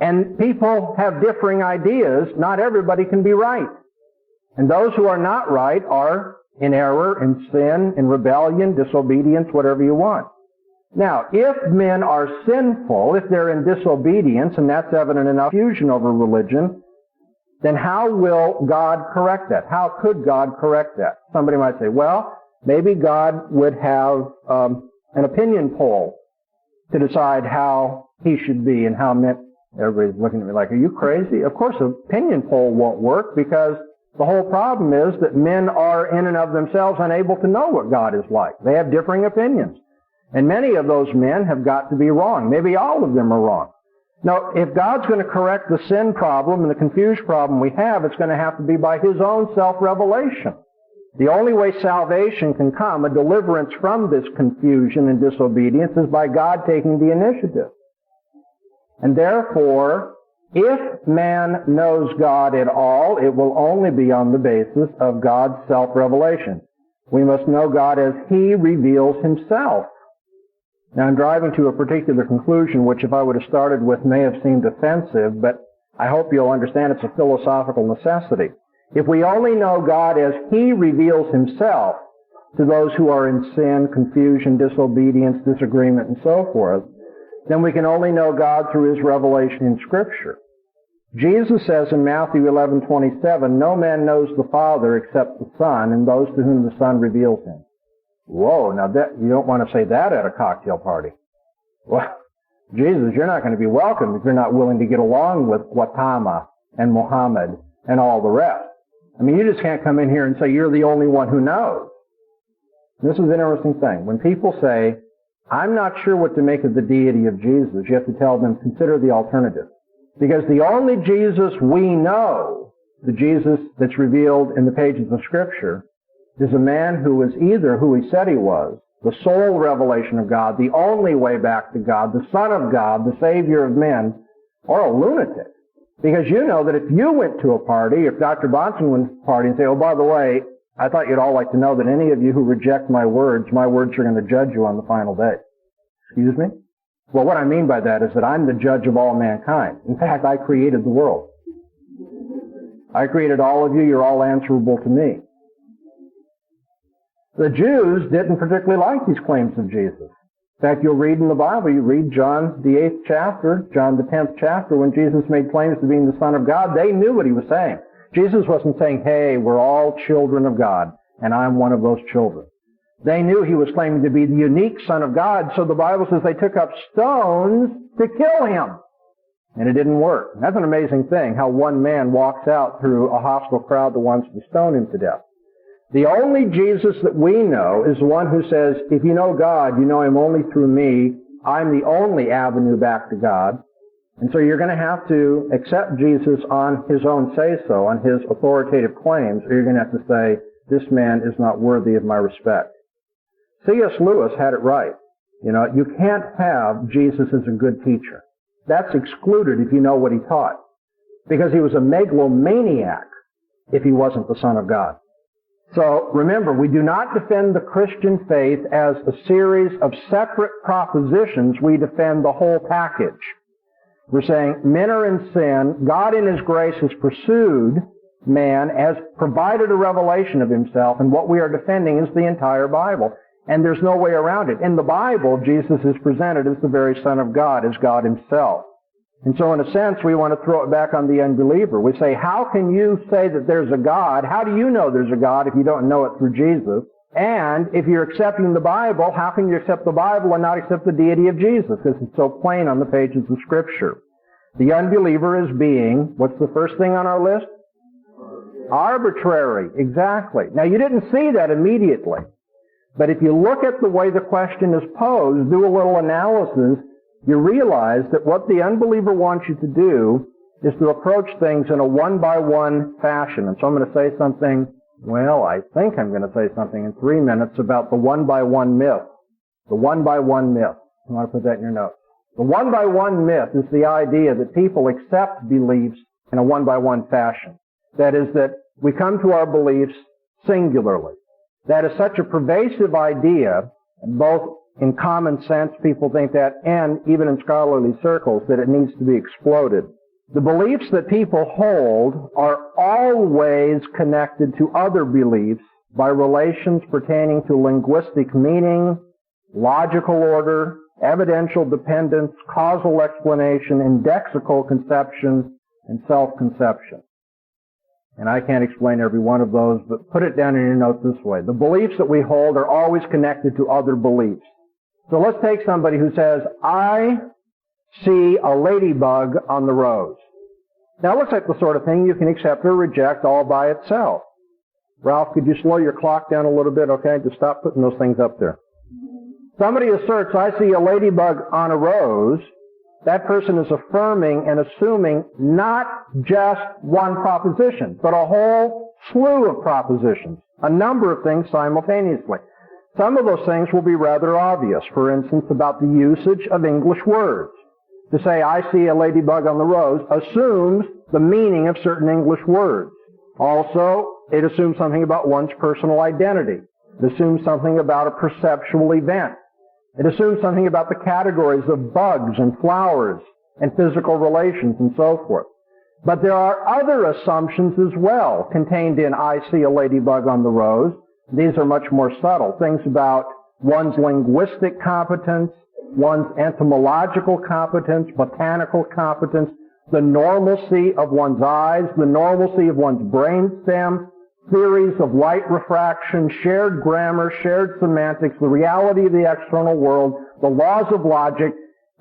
and people have differing ideas, not everybody can be right. And those who are not right are in error, in sin, in rebellion, disobedience, whatever you want. Now, if men are sinful, if they're in disobedience, and that's evident in our fusion over religion, then how will God correct that? How could God correct that? Somebody might say, well, maybe God would have an opinion poll to decide how he should be and how men. Everybody's looking at me like, are you crazy? Of course, an opinion poll won't work, because the whole problem is that men are in and of themselves unable to know what God is like. They have differing opinions. And many of those men have got to be wrong. Maybe all of them are wrong. Now, if God's going to correct the sin problem and the confusion problem we have, it's going to have to be by his own self-revelation. The only way salvation can come, a deliverance from this confusion and disobedience, is by God taking the initiative. And therefore, if man knows God at all, it will only be on the basis of God's self-revelation. We must know God as he reveals himself. Now, I'm driving to a particular conclusion, which if I would have started with may have seemed offensive, but I hope you'll understand it's a philosophical necessity. If we only know God as he reveals himself to those who are in sin, confusion, disobedience, disagreement, and so forth, then we can only know God through his revelation in Scripture. Jesus says in Matthew 11:27, no man knows the Father except the Son, and those to whom the Son reveals him. Whoa, now that, you don't want to say that at a cocktail party. Well, Jesus, you're not going to be welcome if you're not willing to get along with Gautama and Muhammad and all the rest. I mean, you just can't come in here and say you're the only one who knows. This is an interesting thing. When people say, I'm not sure what to make of the deity of Jesus, you have to tell them, consider the alternative. Because the only Jesus we know, the Jesus that's revealed in the pages of Scripture, is a man who is either who he said he was, the sole revelation of God, the only way back to God, the Son of God, the Savior of men, or a lunatic. Because you know that if you went to a party, if Dr. Bahnsen went to a party and say, oh, by the way, I thought you'd all like to know that any of you who reject my words are going to judge you on the final day. Excuse me? Well, what I mean by that is that I'm the judge of all mankind. In fact, I created the world. I created all of you. You're all answerable to me. The Jews didn't particularly like these claims of Jesus. In fact, you'll read in the Bible, you read John the 8th chapter, John the 10th chapter, when Jesus made claims to being the Son of God, they knew what he was saying. Jesus wasn't saying, hey, we're all children of God, and I'm one of those children. They knew he was claiming to be the unique Son of God, so the Bible says they took up stones to kill him. And it didn't work. That's an amazing thing, how one man walks out through a hostile crowd that wants to stone him to death. The only Jesus that we know is the one who says, if you know God, you know him only through me. I'm the only avenue back to God. And so you're going to have to accept Jesus on his own say-so, on his authoritative claims, or you're going to have to say, this man is not worthy of my respect. C.S. Lewis had it right. You know, you can't have Jesus as a good teacher. That's excluded if you know what he taught. Because he was a megalomaniac if he wasn't the Son of God. So remember, we do not defend the Christian faith as a series of separate propositions. We defend the whole package. We're saying men are in sin. God in his grace has pursued man, has provided a revelation of himself, and what we are defending is the entire Bible. And there's no way around it. In the Bible, Jesus is presented as the very Son of God, as God himself. And so in a sense, we want to throw it back on the unbeliever. We say, how can you say that there's a God? How do you know there's a God if you don't know it through Jesus? And if you're accepting the Bible, how can you accept the Bible and not accept the deity of Jesus? Because it's so plain on the pages of Scripture. The unbeliever is being, what's the first thing on our list? Arbitrary. Exactly. Now, you didn't see that immediately. But if you look at the way the question is posed, do a little analysis, you realize that what the unbeliever wants you to do is to approach things in a one-by-one fashion. And so I'm going to say something, well, I think I'm going to say something in 3 minutes about the one-by-one myth. The one-by-one myth. You want to put that in your notes. The one-by-one myth is the idea that people accept beliefs in a one-by-one fashion. That is, that we come to our beliefs singularly. That is such a pervasive idea, both in common sense, people think that, and even in scholarly circles, that it needs to be exploded. The beliefs that people hold are always connected to other beliefs by relations pertaining to linguistic meaning, logical order, evidential dependence, causal explanation, indexical conception, and self-conception. And I can't explain every one of those, but put it down in your notes this way. The beliefs that we hold are always connected to other beliefs. So let's take somebody who says, I see a ladybug on the rose. Now it looks like the sort of thing you can accept or reject all by itself. Ralph, could you slow your clock down a little bit, okay? Just stop putting those things up there. Somebody asserts, I see a ladybug on a rose. That person is affirming and assuming not just one proposition, but a whole slew of propositions, a number of things simultaneously. Some of those things will be rather obvious. For instance, about the usage of English words. To say, I see a ladybug on the rose, assumes the meaning of certain English words. Also, it assumes something about one's personal identity. It assumes something about a perceptual event. It assumes something about the categories of bugs and flowers and physical relations and so forth. But there are other assumptions as well contained in I see a ladybug on the rose. These are much more subtle. Things about one's linguistic competence, one's entomological competence, botanical competence, the normalcy of one's eyes, the normalcy of one's brainstem, theories of light refraction, shared grammar, shared semantics, the reality of the external world, the laws of logic,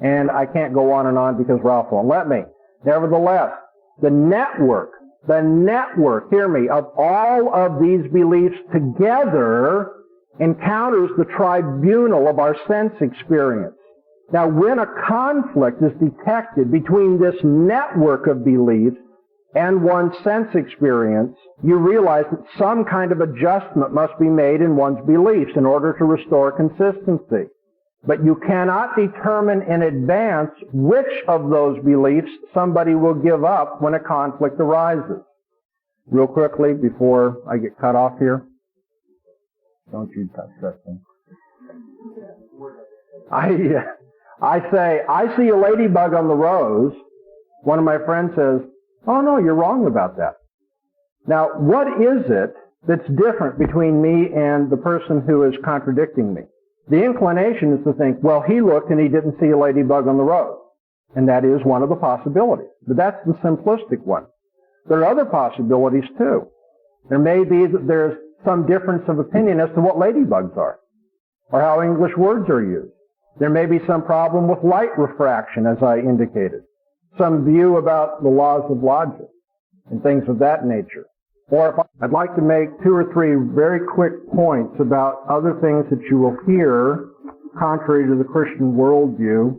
and I can't go on and on because Ralph won't let me. Nevertheless, the network, hear me, of all of these beliefs together encounters the tribunal of our sense experience. Now, when a conflict is detected between this network of beliefs and one's sense experience, you realize that some kind of adjustment must be made in one's beliefs in order to restore consistency. But you cannot determine in advance which of those beliefs somebody will give up when a conflict arises. Real quickly, before I get cut off here. Don't you touch that thing. I say, I see a ladybug on the rose. One of my friends says, oh no, you're wrong about that. Now, what is it that's different between me and the person who is contradicting me? The inclination is to think, well, he looked and he didn't see a ladybug on the rose. And that is one of the possibilities. But that's the simplistic one. There are other possibilities too. There may be that there's some difference of opinion as to what ladybugs are, or how English words are used. There may be some problem with light refraction, as I indicated. Some view about the laws of logic and things of that nature. Or if I'd like to make 2 or 3 very quick points about other things that you will hear contrary to the Christian worldview,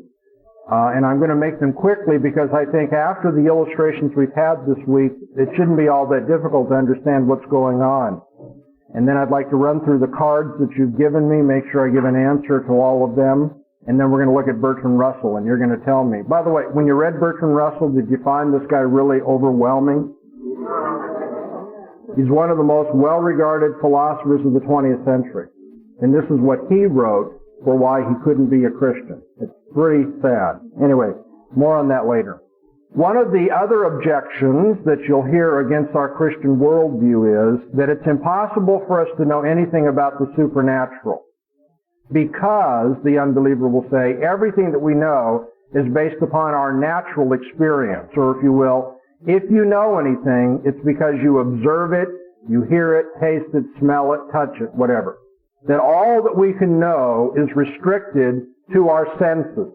and I'm going to make them quickly because I think after the illustrations we've had this week, it shouldn't be all that difficult to understand what's going on. And then I'd like to run through the cards that you've given me, make sure I give an answer to all of them, and then we're going to look at Bertrand Russell, and you're going to tell me. By the way, when you read Bertrand Russell, did you find this guy really overwhelming? He's one of the most well-regarded philosophers of the 20th century. And this is what he wrote for why he couldn't be a Christian. It's pretty sad. Anyway, more on that later. One of the other objections that you'll hear against our Christian worldview is that it's impossible for us to know anything about the supernatural. Because, the unbeliever will say, everything that we know is based upon our natural experience, or if you will, if you know anything, it's because you observe it, you hear it, taste it, smell it, touch it, whatever. That all that we can know is restricted to our senses.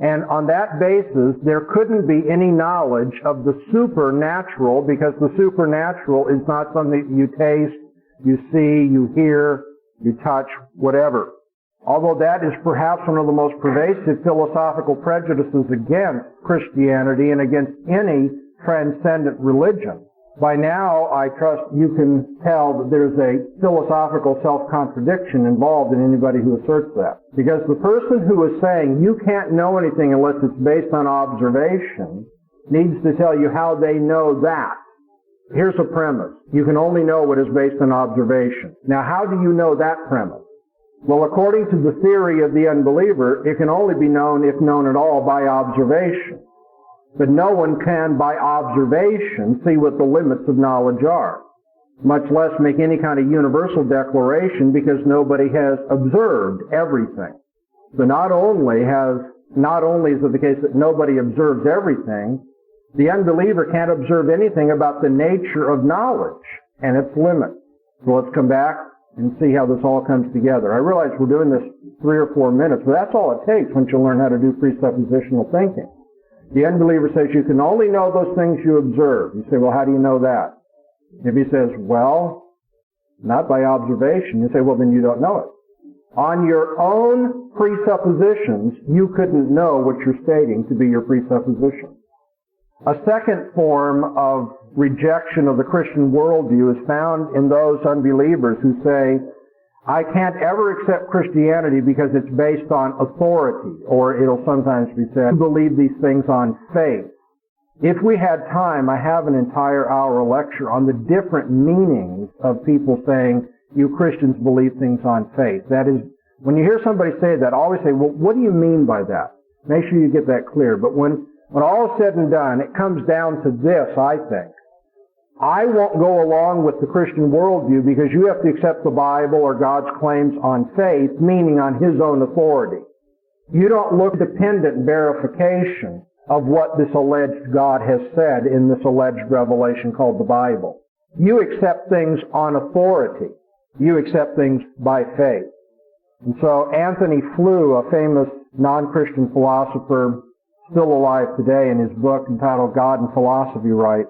And on that basis, there couldn't be any knowledge of the supernatural because the supernatural is not something that you taste, you see, you hear, you touch, whatever. Although that is perhaps one of the most pervasive philosophical prejudices against Christianity and against any transcendent religion. By now, I trust you can tell that there's a philosophical self-contradiction involved in anybody who asserts that. Because the person who is saying you can't know anything unless it's based on observation needs to tell you how they know that. Here's a premise. You can only know what is based on observation. Now, how do you know that premise? Well, according to the theory of the unbeliever, it can only be known, if known at all, by observation. But no one can, by observation, see what the limits of knowledge are, much less make any kind of universal declaration because nobody has observed everything. So not only is it the case that nobody observes everything, the unbeliever can't observe anything about the nature of knowledge and its limits. So let's come back and see how this all comes together. I realize we're doing this 3 or 4 minutes, but that's all it takes once you learn how to do presuppositional thinking. The unbeliever says you can only know those things you observe. You say, well, how do you know that? If he says, well, not by observation, you say, well, then you don't know it. On your own presuppositions, you couldn't know what you're stating to be your presupposition. A second form of rejection of the Christian worldview is found in those unbelievers who say, I can't ever accept Christianity because it's based on authority, or it'll sometimes be said, you believe these things on faith. If we had time, I have an entire hour lecture on the different meanings of people saying, you Christians believe things on faith. That is, when you hear somebody say that, always say, well, what do you mean by that? Make sure you get that clear. But when all is said and done, it comes down to this, I think. I won't go along with the Christian worldview because you have to accept the Bible or God's claims on faith, meaning on His own authority. You don't look at dependent verification of what this alleged God has said in this alleged revelation called the Bible. You accept things on authority. You accept things by faith. And so Antony Flew, a famous non-Christian philosopher still alive today, in his book entitled God and Philosophy, writes,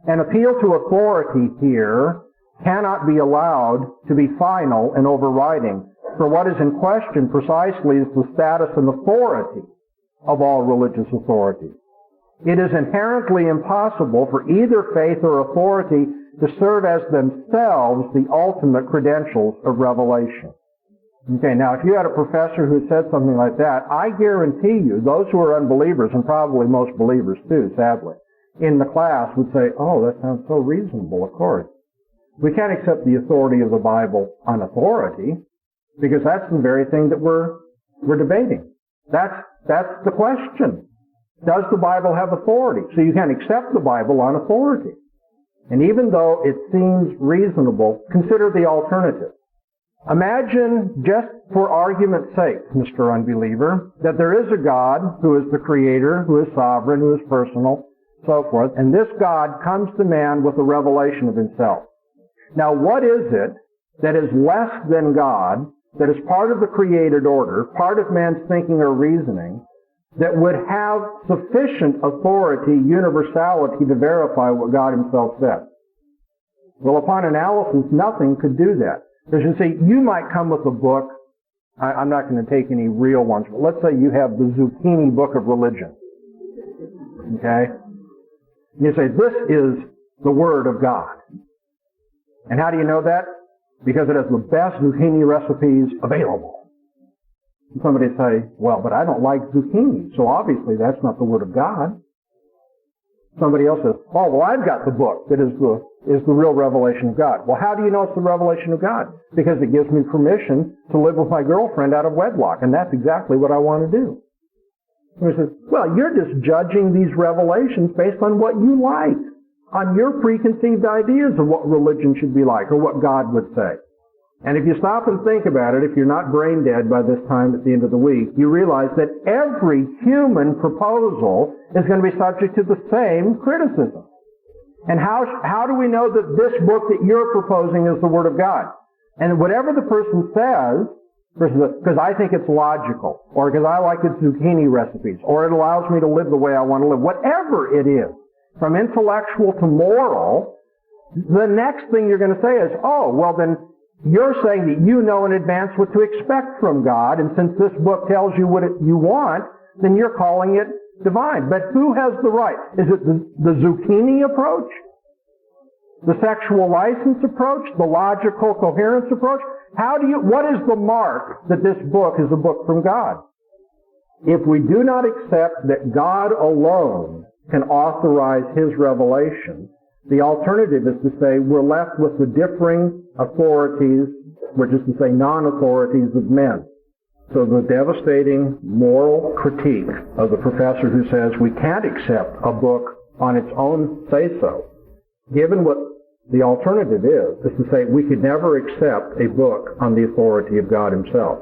an appeal to authority here cannot be allowed to be final and overriding, for what is in question precisely is the status and authority of all religious authorities. It is inherently impossible for either faith or authority to serve as themselves the ultimate credentials of revelation. Okay, now if you had a professor who said something like that, I guarantee you those who are unbelievers, and probably most believers too, sadly, in the class would say, oh, that sounds so reasonable, of course. We can't accept the authority of the Bible on authority, because that's the very thing that we're debating. That's the question. Does the Bible have authority? So you can accept the Bible on authority. And even though it seems reasonable, consider the alternative. Imagine, just for argument's sake, Mr. Unbeliever, that there is a God who is the Creator, who is sovereign, who is personal, so forth, and this God comes to man with a revelation of Himself. Now, what is it that is less than God, that is part of the created order, part of man's thinking or reasoning, that would have sufficient authority, universality, to verify what God Himself said? Well, upon analysis, nothing could do that. Because you see, you might come with a book, I'm not going to take any real ones, but let's say you have the Zucchini book of religion. Okay? And you say, this is the Word of God. And how do you know that? Because it has the best zucchini recipes available. And somebody say, well, but I don't like zucchini, so obviously that's not the Word of God. Somebody else says, oh, well, I've got the book that is the real revelation of God. Well, how do you know it's the revelation of God? Because it gives me permission to live with my girlfriend out of wedlock, and that's exactly what I want to do. And he says, well, you're just judging these revelations based on what you like, on your preconceived ideas of what religion should be like, or what God would say. And if you stop and think about it, if you're not brain dead by this time at the end of the week, you realize that every human proposal is going to be subject to the same criticism. And how do we know that this book that you're proposing is the Word of God? And whatever the person says, because I think it's logical, or because I like its zucchini recipes, or it allows me to live the way I want to live, whatever it is, from intellectual to moral, the next thing you're going to say is, oh, well then, you're saying that you know in advance what to expect from God, and since this book tells you what you want, then you're calling it divine. But who has the right? Is it the zucchini approach? The sexual license approach? The logical coherence approach? What is the mark that this book is a book from God? If we do not accept that God alone can authorize His revelation, the alternative is to say we're left with the differing authorities, which is to say non-authorities of men. So the devastating moral critique of the professor who says we can't accept a book on its own say-so, given what the alternative is to say we could never accept a book on the authority of God Himself.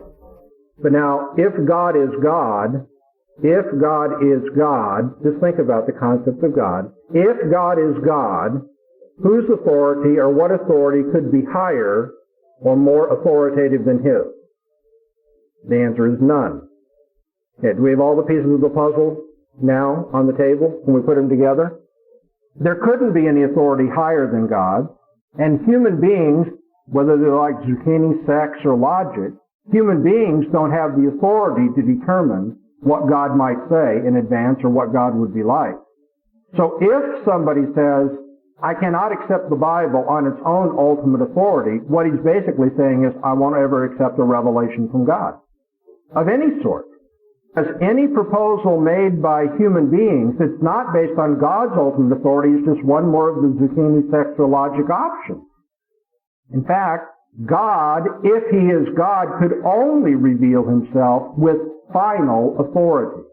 But now, if God is God, just think about the concept of God. If God is God, whose authority or what authority could be higher or more authoritative than His? The answer is none. Okay, do we have all the pieces of the puzzle now on the table when we put them together? There couldn't be any authority higher than God, and human beings, whether they're like Zucchini, sex, or logic, human beings don't have the authority to determine what God might say in advance or what God would be like. So if somebody says, I cannot accept the Bible on its own ultimate authority, what he's basically saying is, I won't ever accept a revelation from God of any sort. As any proposal made by human beings, it's not based on God's ultimate authority, it's just one more of the Zucchini, sex, or logic options. In fact, God, if He is God, could only reveal Himself with final authority.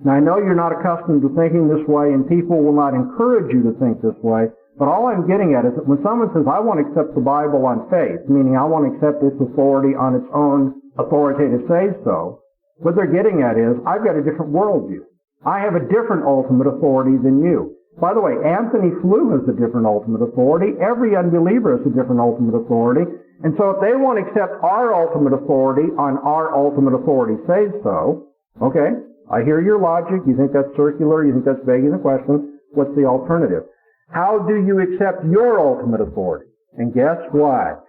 Now, I know you're not accustomed to thinking this way, and people will not encourage you to think this way, but all I'm getting at is that when someone says, I want to accept the Bible on faith, meaning I want to accept its authority on its own authoritative say-so, what they're getting at is, I've got a different worldview. I have a different ultimate authority than you. By the way, Antony Flew has a different ultimate authority. Every unbeliever has a different ultimate authority. And so if they want to accept our ultimate authority on our ultimate authority say so, okay, I hear your logic. You think that's circular. You think that's begging the question. What's the alternative? How do you accept your ultimate authority? And guess what?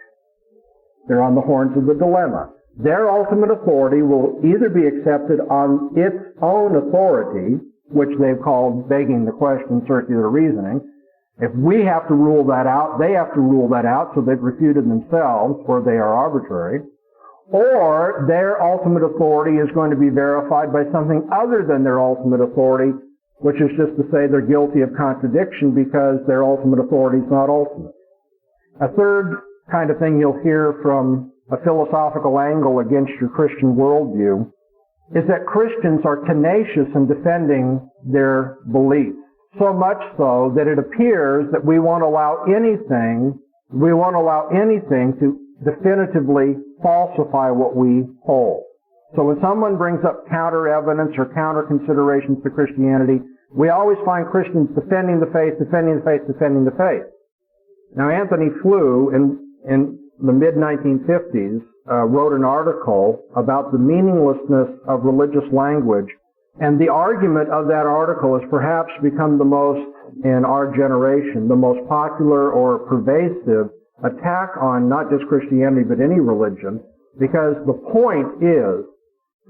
They're on the horns of the dilemma. Their ultimate authority will either be accepted on its own authority, which they've called begging the question circular reasoning. If we have to rule that out, they have to rule that out, so they've refuted themselves, or they are arbitrary. Or their ultimate authority is going to be verified by something other than their ultimate authority, which is just to say they're guilty of contradiction because their ultimate authority is not ultimate. A third kind of thing you'll hear from a philosophical angle against your Christian worldview is that Christians are tenacious in defending their beliefs. So much so that it appears that we won't allow anything to definitively falsify what we hold. So when someone brings up counter evidence or counter considerations to Christianity, we always find Christians defending the faith. Now, Antony Flew in the mid-1950s wrote an article about the meaninglessness of religious language, and the argument of that article has perhaps become the most, in our generation, the most popular or pervasive attack on not just Christianity but any religion, because the point is,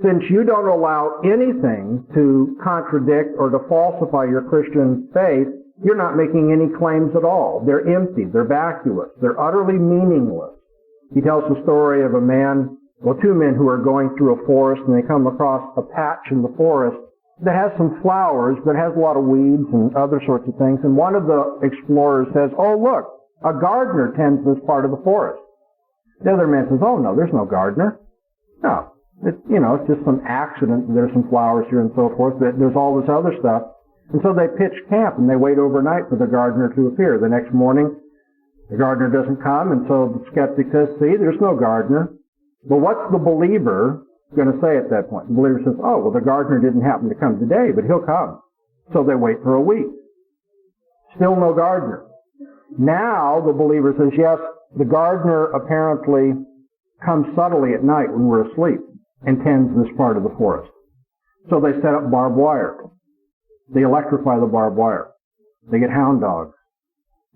since you don't allow anything to contradict or to falsify your Christian faith, you're not making any claims at all. They're empty, they're vacuous, they're utterly meaningless. He tells the story of two men who are going through a forest, and they come across a patch in the forest that has some flowers, but has a lot of weeds and other sorts of things. And one of the explorers says, oh, look, a gardener tends this part of the forest. The other man says, oh, no, there's no gardener. No, it's just some accident. There's some flowers here and so forth, but there's all this other stuff. And so they pitch camp, and they wait overnight for the gardener to appear. The next morning, the gardener doesn't come, and so the skeptic says, see, there's no gardener. But what's the believer going to say at that point? The believer says, oh, well, the gardener didn't happen to come today, but he'll come. So they wait for a week. Still no gardener. Now the believer says, yes, the gardener apparently comes subtly at night when we're asleep and tends this part of the forest. So they set up barbed wire. They electrify the barbed wire. They get hound dogs.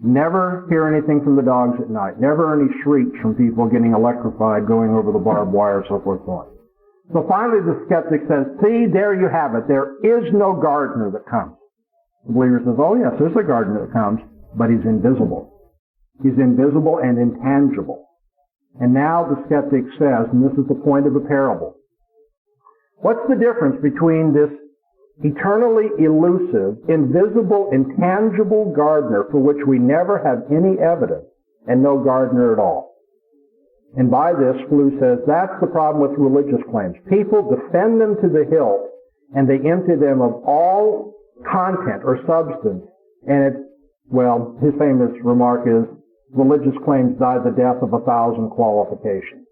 Never hear anything from the dogs at night. Never any shrieks from people getting electrified, going over the barbed wire, so forth, so on. So finally the skeptic says, see, there you have it. There is no gardener that comes. The believer says, oh yes, there's a gardener that comes, but he's invisible. He's invisible and intangible. And now the skeptic says, and this is the point of the parable, what's the difference between this eternally elusive, invisible, intangible gardener for which we never have any evidence and no gardener at all? And by this, Flew says, that's the problem with religious claims. People defend them to the hilt, and they empty them of all content or substance. And his famous remark is, religious claims die the death of 1,000 qualifications.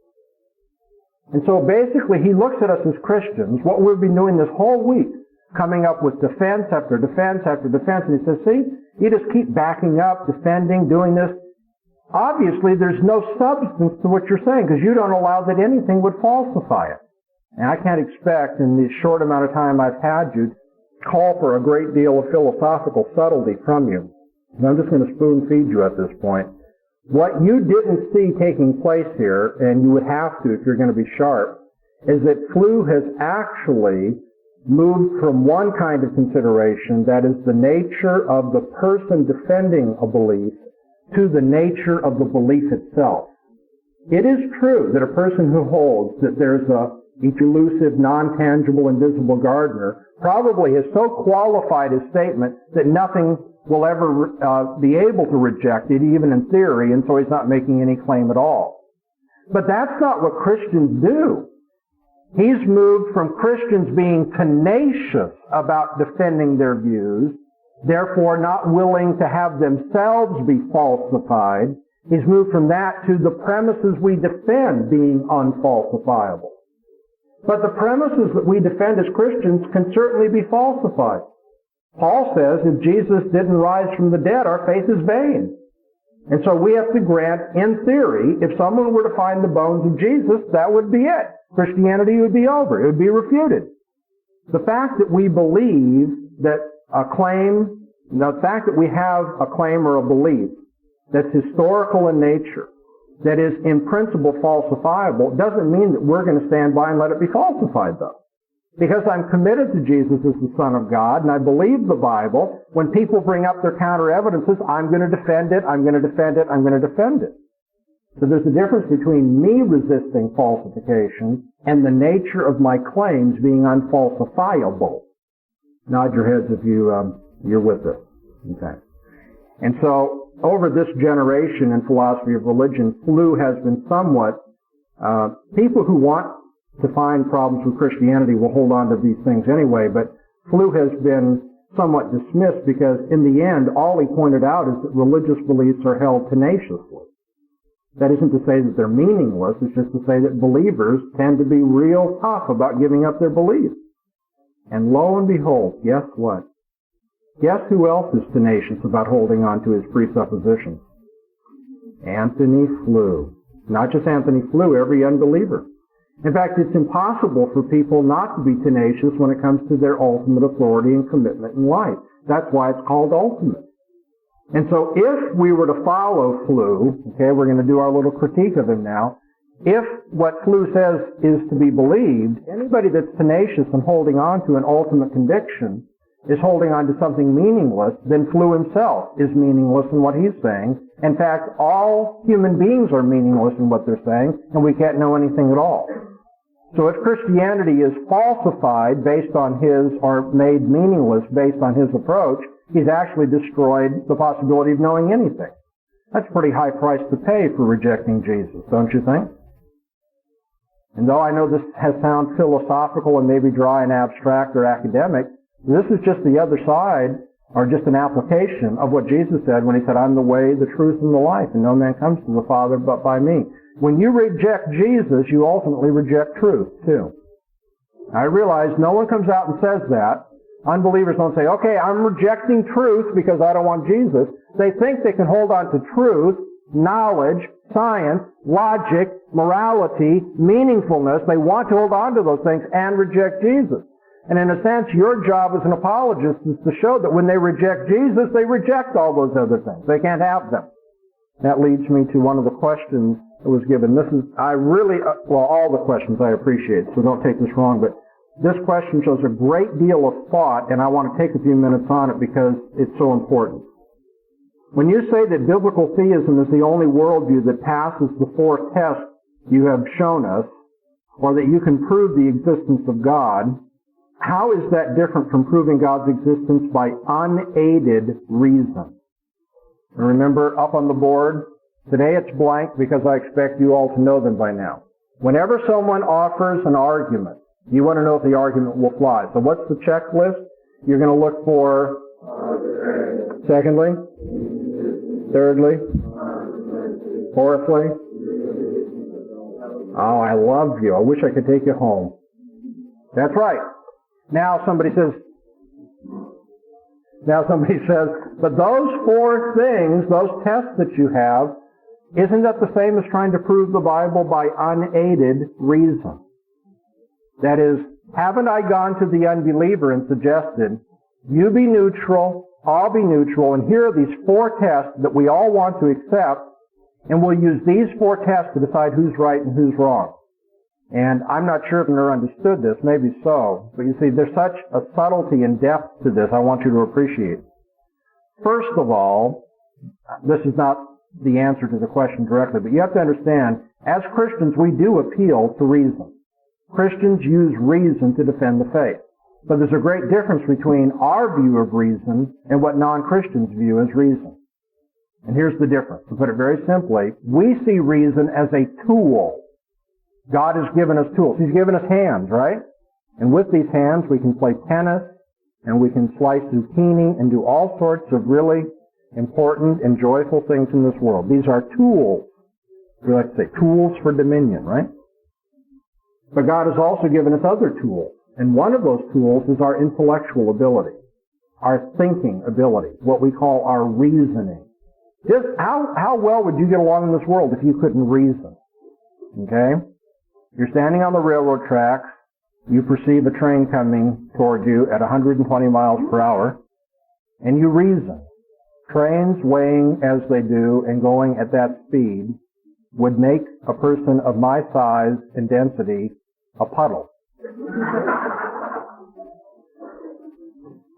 And so basically he looks at us as Christians, what we've been doing this whole week, coming up with defense after defense after defense, and he says, see, you just keep backing up, defending, doing this. Obviously there's no substance to what you're saying because you don't allow that anything would falsify it. And I can't expect in the short amount of time I've had you call for a great deal of philosophical subtlety from you. And I'm just going to spoon feed you at this point. What you didn't see taking place here, and you would have to if you're going to be sharp, is that Flew has actually moved from one kind of consideration, that is the nature of the person defending a belief, to the nature of the belief itself. It is true that a person who holds that there's each elusive, non-tangible, invisible gardener probably has so qualified his statement that nothing will ever be able to reject it, even in theory, and so he's not making any claim at all. But that's not what Christians do. He's moved from Christians being tenacious about defending their views, therefore not willing to have themselves be falsified. He's moved from that to the premises we defend being unfalsifiable. But the premises that we defend as Christians can certainly be falsified. Paul says if Jesus didn't rise from the dead, our faith is vain. And so we have to grant, in theory, if someone were to find the bones of Jesus, that would be it. Christianity would be over. It would be refuted. The fact that we believe that the fact that we have a claim or a belief that's historical in nature, that is in principle falsifiable, doesn't mean that we're going to stand by and let it be falsified, though. Because I'm committed to Jesus as the Son of God, and I believe the Bible, when people bring up their counter evidences, I'm going to defend it, I'm going to defend it, I'm going to defend it. So there's a difference between me resisting falsification and the nature of my claims being unfalsifiable. Nod your heads if you're with us. Okay. And so, over this generation in philosophy of religion, Flew has been somewhat, people who want to find problems with Christianity will hold on to these things anyway, but Flew has been somewhat dismissed because in the end, all he pointed out is that religious beliefs are held tenaciously. That isn't to say that they're meaningless, it's just to say that believers tend to be real tough about giving up their beliefs. And lo and behold, guess what? Guess who else is tenacious about holding on to his presuppositions? Antony Flew. Not just Antony Flew, every unbeliever. In fact, it's impossible for people not to be tenacious when it comes to their ultimate authority and commitment in life. That's why it's called ultimate. And so if we were to follow Flew, okay, we're going to do our little critique of him now. If what Flew says is to be believed, anybody that's tenacious and holding on to an ultimate conviction is holding on to something meaningless, then Flew himself is meaningless in what he's saying. In fact, all human beings are meaningless in what they're saying, and we can't know anything at all. So if Christianity is falsified based on his, or made meaningless based on his approach, he's actually destroyed the possibility of knowing anything. That's a pretty high price to pay for rejecting Jesus, don't you think? And though I know this has sound philosophical and maybe dry and abstract or academic, this is just the other side, or just an application of what Jesus said when he said, I'm the way, the truth, and the life, and no man comes to the Father but by me. When you reject Jesus, you ultimately reject truth, too. I realize no one comes out and says that. Unbelievers don't say, okay, I'm rejecting truth because I don't want Jesus. They think they can hold on to truth, knowledge, science, logic, morality, meaningfulness. They want to hold on to those things and reject Jesus. And in a sense, your job as an apologist is to show that when they reject Jesus, they reject all those other things. They can't have them. That leads me to one of the questions that was given. This is, all the questions I appreciate, so don't take this wrong, but this question shows a great deal of thought, and I want to take a few minutes on it because it's so important. When you say that biblical theism is the only worldview that passes the four tests you have shown us, or that you can prove the existence of God, how is that different from proving God's existence by unaided reason? And remember, up on the board, today it's blank because I expect you all to know them by now. Whenever someone offers an argument, you want to know if the argument will fly. So what's the checklist? You're going to look for, secondly, thirdly, fourthly, Oh, I love you. I wish I could take you home. That's right. Now somebody says, but those four things, those tests that you have, isn't that the same as trying to prove the Bible by unaided reason? That is, haven't I gone to the unbeliever and suggested, you be neutral, I'll be neutral, and here are these four tests that we all want to accept, and we'll use these four tests to decide who's right and who's wrong. And I'm not sure if you've understood this, maybe so, but you see, there's such a subtlety and depth to this I want you to appreciate. First of all, this is not the answer to the question directly, but you have to understand, as Christians, we do appeal to reason. Christians use reason to defend the faith. But there's a great difference between our view of reason and what non-Christians view as reason. And here's the difference. To put it very simply, we see reason as a tool. God has given us tools. He's given us hands, right? And with these hands, we can play tennis, and we can slice zucchini and do all sorts of really important and joyful things in this world. These are tools. We like to say tools for dominion, right? But God has also given us other tools. And one of those tools is our intellectual ability, our thinking ability, what we call our reasoning. Just how well would you get along in this world if you couldn't reason? Okay? You're standing on the railroad tracks. You perceive a train coming toward you at 120 miles per hour, and you reason. Trains weighing as they do and going at that speed would make a person of my size and density a puddle.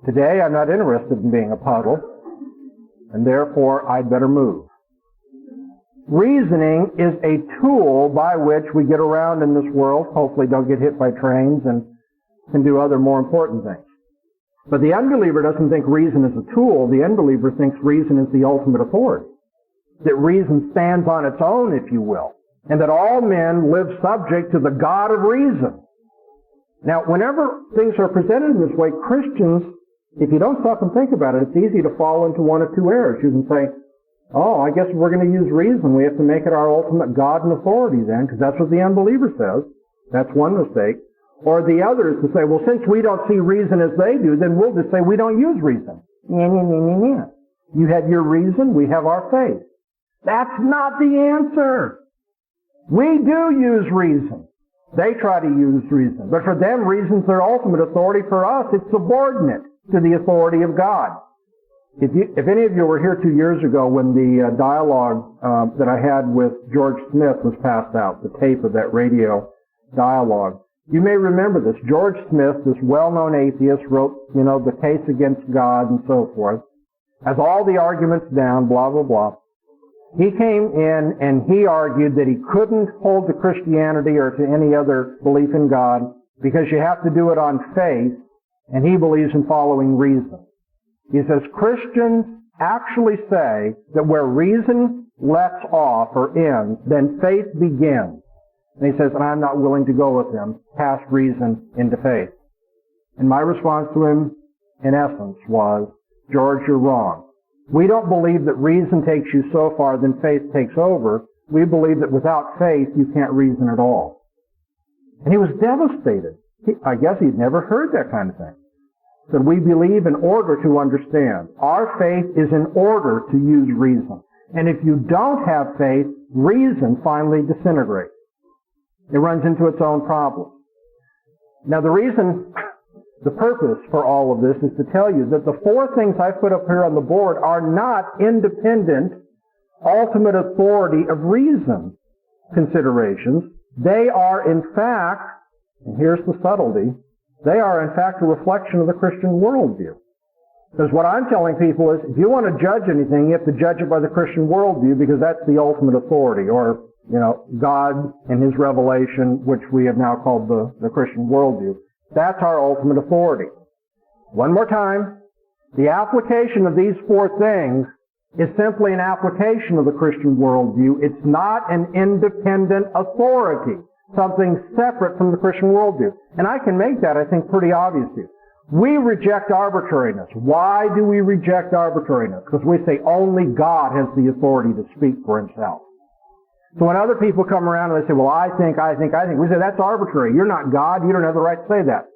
Today, I'm not interested in being a puddle, and therefore I'd better move. Reasoning is a tool by which we get around in this world, hopefully don't get hit by trains and can do other more important things. But the unbeliever doesn't think reason is a tool. The unbeliever thinks reason is the ultimate authority. That reason stands on its own, if you will, and that all men live subject to the God of reason. Now, whenever things are presented in this way, Christians, if you don't stop and think about it, it's easy to fall into one of two errors. You can say, oh, I guess if we're going to use reason, we have to make it our ultimate God and authority then, because that's what the unbeliever says. That's one mistake. Or the other is to say, well, since we don't see reason as they do, then we'll just say we don't use reason. You have your reason, we have our faith. That's not the answer. We do use reason. They try to use reason. But for them, reason's their ultimate authority. For us, it's subordinate to the authority of God. If any of you were here 2 years ago when the dialogue that I had with George Smith was passed out, the tape of that radio dialogue, you may remember this. George Smith, this well-known atheist, wrote, the case against God and so forth, has all the arguments down, blah, blah, blah. He came in and he argued that he couldn't hold to Christianity or to any other belief in God because you have to do it on faith, and he believes in following reason. He says Christians actually say that where reason lets off or ends, then faith begins. And he says, and I'm not willing to go with him past reason into faith. And my response to him, in essence, was, George, you're wrong. We don't believe that reason takes you so far, then faith takes over. We believe that without faith, you can't reason at all. And he was devastated. I guess he'd never heard that kind of thing. He said, we believe in order to understand. Our faith is in order to use reason. And if you don't have faith, reason finally disintegrates. It runs into its own problem. Now the purpose for all of this is to tell you that the four things I put up here on the board are not independent, ultimate authority of reason considerations. They are in fact, and here's the subtlety, they are in fact a reflection of the Christian worldview. Because what I'm telling people is, if you want to judge anything, you have to judge it by the Christian worldview because that's the ultimate authority, or God and His revelation, which we have now called the Christian worldview. That's our ultimate authority. One more time, the application of these four things is simply an application of the Christian worldview. It's not an independent authority, something separate from the Christian worldview. And I can make that, I think, pretty obvious to you. We reject arbitrariness. Why do we reject arbitrariness? Because we say only God has the authority to speak for Himself. So when other people come around and they say, well, I think, we say, that's arbitrary. You're not God. You don't have the right to say that.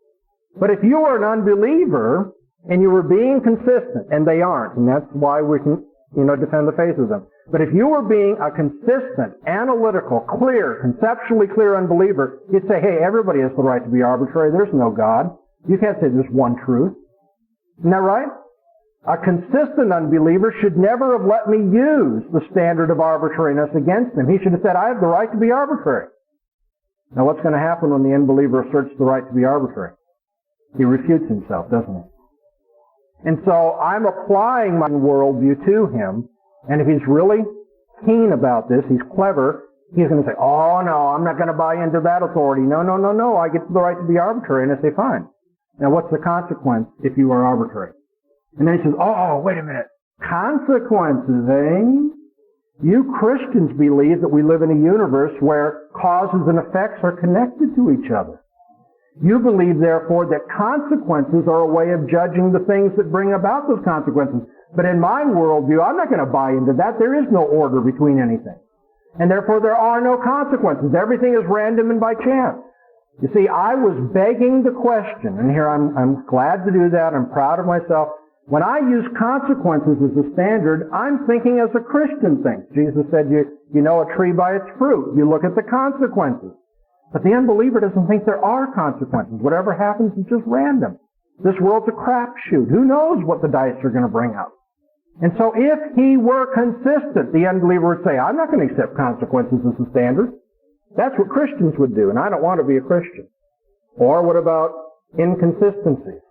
But if you were an unbeliever and you were being consistent, and they aren't, and that's why we can, defend the faith of them. But if you were being a consistent, analytical, clear, conceptually clear unbeliever, you'd say, hey, everybody has the right to be arbitrary. There's no God. You can't say there's one truth. Isn't that right? A consistent unbeliever should never have let me use the standard of arbitrariness against him. He should have said, I have the right to be arbitrary. Now what's going to happen when the unbeliever asserts the right to be arbitrary? He refutes himself, doesn't he? And so I'm applying my worldview to him, and if he's really keen about this, he's clever, he's going to say, oh no, I'm not going to buy into that authority. No, I get the right to be arbitrary. And I say, fine. Now what's the consequence if you are arbitrary? And then he says, oh, wait a minute. Consequences, eh? You Christians believe that we live in a universe where causes and effects are connected to each other. You believe, therefore, that consequences are a way of judging the things that bring about those consequences. But in my worldview, I'm not going to buy into that. There is no order between anything. And therefore, there are no consequences. Everything is random and by chance. You see, I was begging the question, and here I'm glad to do that. I'm proud of myself. When I use consequences as a standard, I'm thinking as a Christian thinks. Jesus said, you know a tree by its fruit. You look at the consequences. But the unbeliever doesn't think there are consequences. Whatever happens is just random. This world's a crapshoot. Who knows what the dice are going to bring out? And so if he were consistent, the unbeliever would say, I'm not going to accept consequences as a standard. That's what Christians would do, and I don't want to be a Christian. Or what about inconsistencies?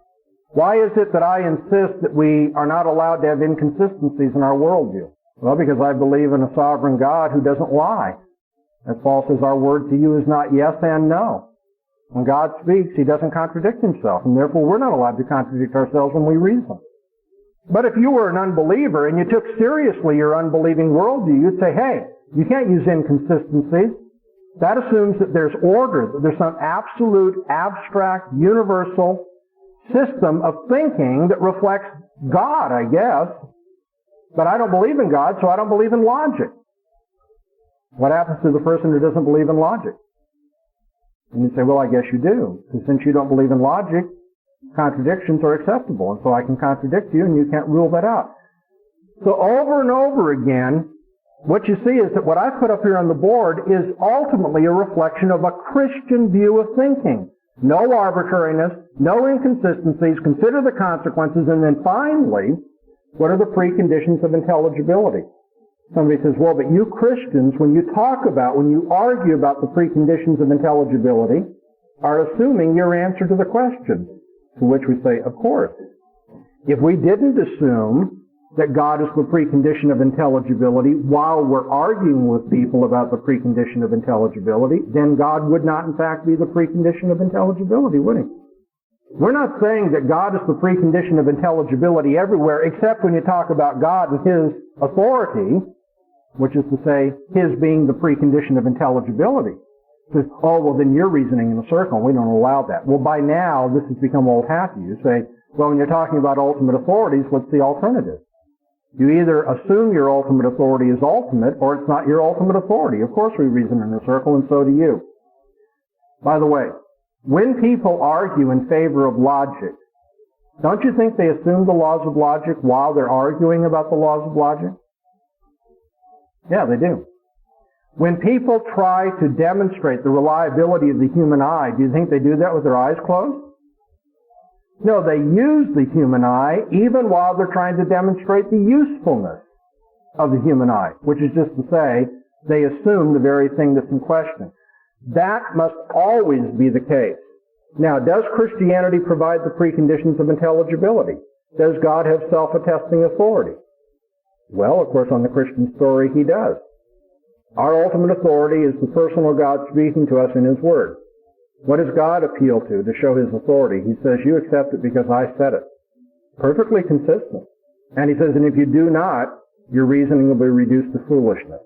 Why is it that I insist that we are not allowed to have inconsistencies in our worldview? Well, because I believe in a sovereign God who doesn't lie. As Paul says, our word to you is not yes and no. When God speaks, he doesn't contradict himself, and therefore we're not allowed to contradict ourselves when we reason. But if you were an unbeliever and you took seriously your unbelieving worldview, you'd say, hey, you can't use inconsistencies. That assumes that there's order, that there's some absolute, abstract, universal system of thinking that reflects God, I guess. But I don't believe in God, so I don't believe in logic. What happens to the person who doesn't believe in logic? And you say, well, I guess you do. Because since you don't believe in logic, contradictions are acceptable. And so I can contradict you and you can't rule that out. So over and over again, what you see is that what I put up here on the board is ultimately a reflection of a Christian view of thinking. No arbitrariness, no inconsistencies, consider the consequences, and then finally, what are the preconditions of intelligibility? Somebody says, well, but you Christians, when you argue about the preconditions of intelligibility, are assuming your answer to the question. To which we say, of course. If we didn't assume that God is the precondition of intelligibility while we're arguing with people about the precondition of intelligibility, then God would not in fact be the precondition of intelligibility, would he? We're not saying that God is the precondition of intelligibility everywhere, except when you talk about God and his authority, which is to say, his being the precondition of intelligibility. Says, oh, well, then you're reasoning in a circle. We don't allow that. Well, by now, this has become old hat to you. Say, well, when you're talking about ultimate authorities, what's the alternative? You either assume your ultimate authority is ultimate, or it's not your ultimate authority. Of course we reason in a circle, and so do you. By the way, when people argue in favor of logic, don't you think they assume the laws of logic while they're arguing about the laws of logic? Yeah, they do. When people try to demonstrate the reliability of the human eye, do you think they do that with their eyes closed? No, they use the human eye even while they're trying to demonstrate the usefulness of the human eye, which is just to say, they assume the very thing that's in question. That must always be the case. Now, does Christianity provide the preconditions of intelligibility? Does God have self-attesting authority? Well, of course, on the Christian story, he does. Our ultimate authority is the personal God speaking to us in his word. What does God appeal to show his authority? He says, you accept it because I said it. Perfectly consistent. And he says, and if you do not, your reasoning will be reduced to foolishness.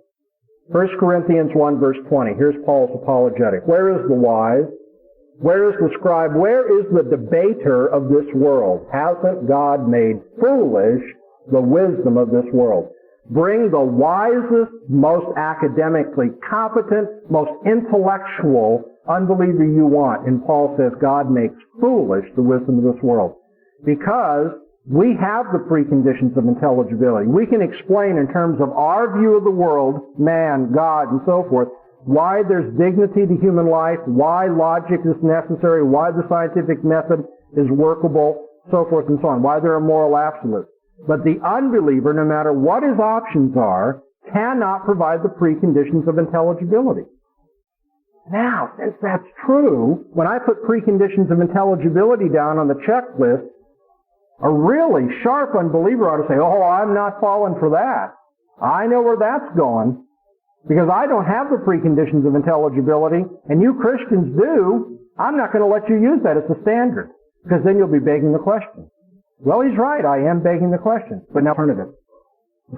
1 Corinthians 1 verse 20. Here's Paul's apologetic. Where is the wise? Where is the scribe? Where is the debater of this world? Hasn't God made foolish the wisdom of this world? Bring the wisest, most academically competent, most intellectual unbeliever you want. And Paul says God makes foolish the wisdom of this world. Because we have the preconditions of intelligibility. We can explain in terms of our view of the world, man, God, and so forth, why there's dignity to human life, why logic is necessary, why the scientific method is workable, so forth and so on, why there are moral absolutes. But the unbeliever, no matter what his options are, cannot provide the preconditions of intelligibility. Now, since that's true, when I put preconditions of intelligibility down on the checklist, a really sharp unbeliever ought to say, oh, I'm not falling for that. I know where that's going, because I don't have the preconditions of intelligibility, and you Christians do. I'm not going to let you use that as a standard, because then you'll be begging the question. Well, he's right, I am begging the question, but now alternative.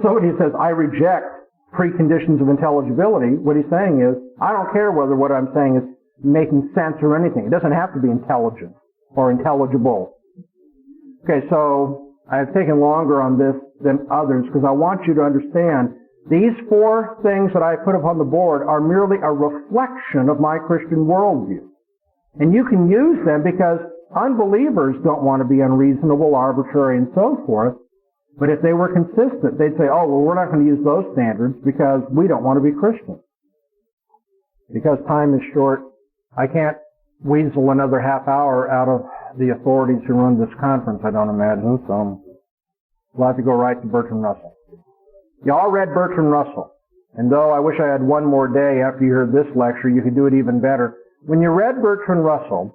So when he says, I reject preconditions of intelligibility, what he's saying is, I don't care whether what I'm saying is making sense or anything. It doesn't have to be intelligent or intelligible. Okay, so I've taken longer on this than others because I want you to understand these four things that I put up on the board are merely a reflection of my Christian worldview. And you can use them because unbelievers don't want to be unreasonable, arbitrary, and so forth. But if they were consistent, they'd say, oh, well, we're not going to use those standards because we don't want to be Christian. Because time is short, I can't weasel another half hour out of the authorities who run this conference, I don't imagine, so we'll have to go right to Bertrand Russell. You all read Bertrand Russell, and though I wish I had one more day after you heard this lecture, you could do it even better. When you read Bertrand Russell,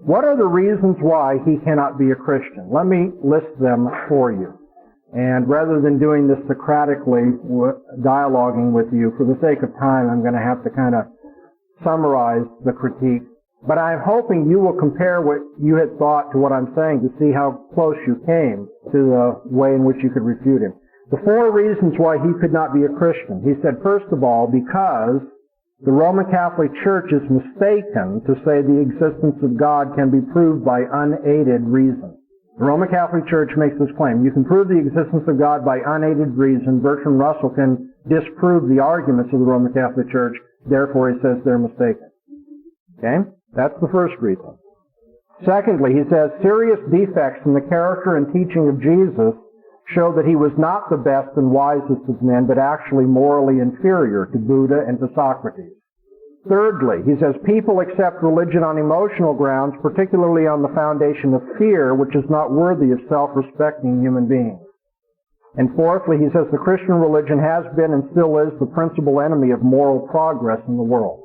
what are the reasons why he cannot be a Christian? Let me list them for you. And rather than doing this Socratically, dialoguing with you, for the sake of time, I'm going to have to kind of summarize the critique. But I'm hoping you will compare what you had thought to what I'm saying to see how close you came to the way in which you could refute him. The four reasons why he could not be a Christian. He said, first of all, because the Roman Catholic Church is mistaken to say the existence of God can be proved by unaided reason. The Roman Catholic Church makes this claim. You can prove the existence of God by unaided reason. Bertrand Russell can disprove the arguments of the Roman Catholic Church. Therefore, he says they're mistaken. Okay? That's the first reason. Secondly, he says serious defects in the character and teaching of Jesus show that he was not the best and wisest of men, but actually morally inferior to Buddha and to Socrates. Thirdly, he says people accept religion on emotional grounds, particularly on the foundation of fear, which is not worthy of self-respecting human beings. And fourthly, he says the Christian religion has been and still is the principal enemy of moral progress in the world.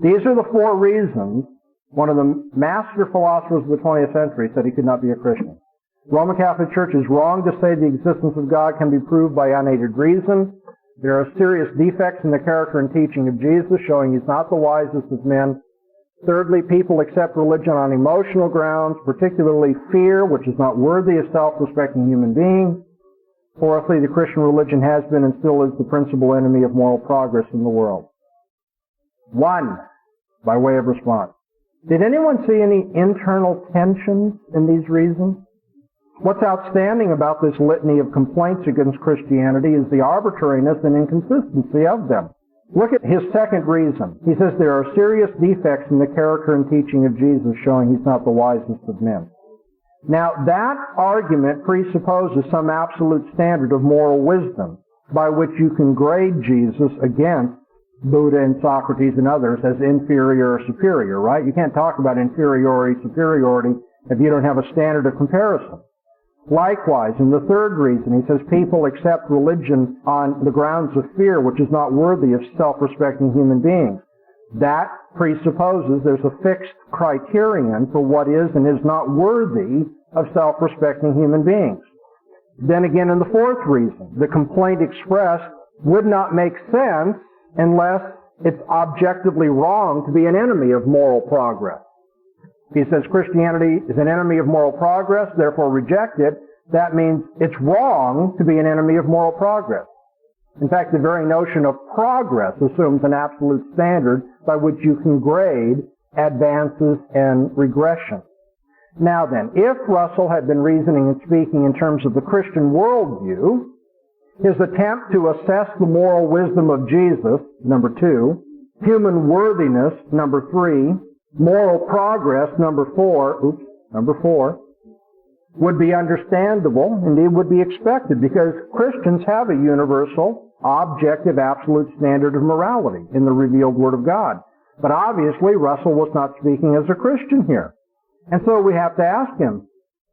These are the four reasons one of the master philosophers of the 20th century said he could not be a Christian. The Roman Catholic Church is wrong to say the existence of God can be proved by unaided reason. There are serious defects in the character and teaching of Jesus, showing he's not the wisest of men. Thirdly, people accept religion on emotional grounds, particularly fear, which is not worthy of self-respecting human beings. Fourthly, the Christian religion has been and still is the principal enemy of moral progress in the world. One, by way of response. Did anyone see any internal tensions in these reasons? What's outstanding about this litany of complaints against Christianity is the arbitrariness and inconsistency of them. Look at his second reason. He says there are serious defects in the character and teaching of Jesus, showing he's not the wisest of men. Now, that argument presupposes some absolute standard of moral wisdom by which you can grade Jesus against Buddha and Socrates and others as inferior or superior, right? You can't talk about inferiority, superiority if you don't have a standard of comparison. Likewise, in the third reason, he says people accept religion on the grounds of fear, which is not worthy of self-respecting human beings. That presupposes there's a fixed criterion for what is and is not worthy of self-respecting human beings. Then again, in the fourth reason, the complaint expressed would not make sense unless it's objectively wrong to be an enemy of moral progress. He says Christianity is an enemy of moral progress, therefore reject it. That means it's wrong to be an enemy of moral progress. In fact, the very notion of progress assumes an absolute standard by which you can grade advances and regression. Now then, if Russell had been reasoning and speaking in terms of the Christian worldview, his attempt to assess the moral wisdom of Jesus, number 2, human worthiness, number 3, moral progress, number 4, would be understandable, indeed would be expected, because Christians have a universal, objective, absolute standard of morality in the revealed Word of God. But obviously, Russell was not speaking as a Christian here. And so we have to ask him,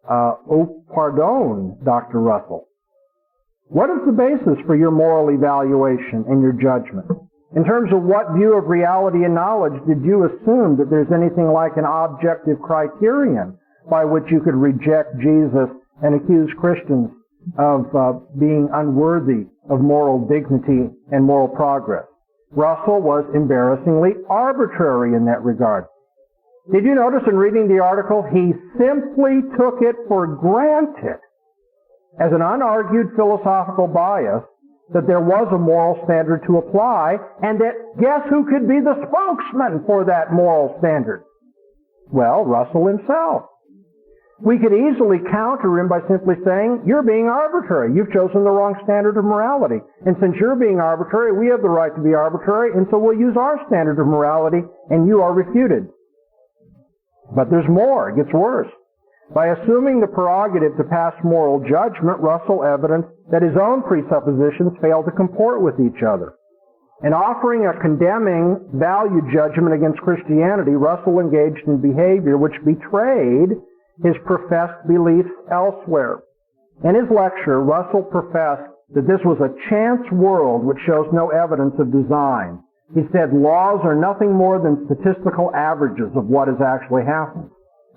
pardon, Dr. Russell, what is the basis for your moral evaluation and your judgment? In terms of what view of reality and knowledge did you assume that there's anything like an objective criterion by which you could reject Jesus and accuse Christians of being unworthy of moral dignity and moral progress? Russell was embarrassingly arbitrary in that regard. Did you notice in reading the article, he simply took it for granted as an unargued philosophical bias that there was a moral standard to apply, and that guess who could be the spokesman for that moral standard? Well, Russell himself. We could easily counter him by simply saying, you're being arbitrary. You've chosen the wrong standard of morality. And since you're being arbitrary, we have the right to be arbitrary, and so we'll use our standard of morality, and you are refuted. But there's more. It gets worse. By assuming the prerogative to pass moral judgment, Russell evidenced that his own presuppositions failed to comport with each other. In offering a condemning value judgment against Christianity, Russell engaged in behavior which betrayed his professed beliefs elsewhere. In his lecture, Russell professed that this was a chance world which shows no evidence of design. He said laws are nothing more than statistical averages of what has actually happened.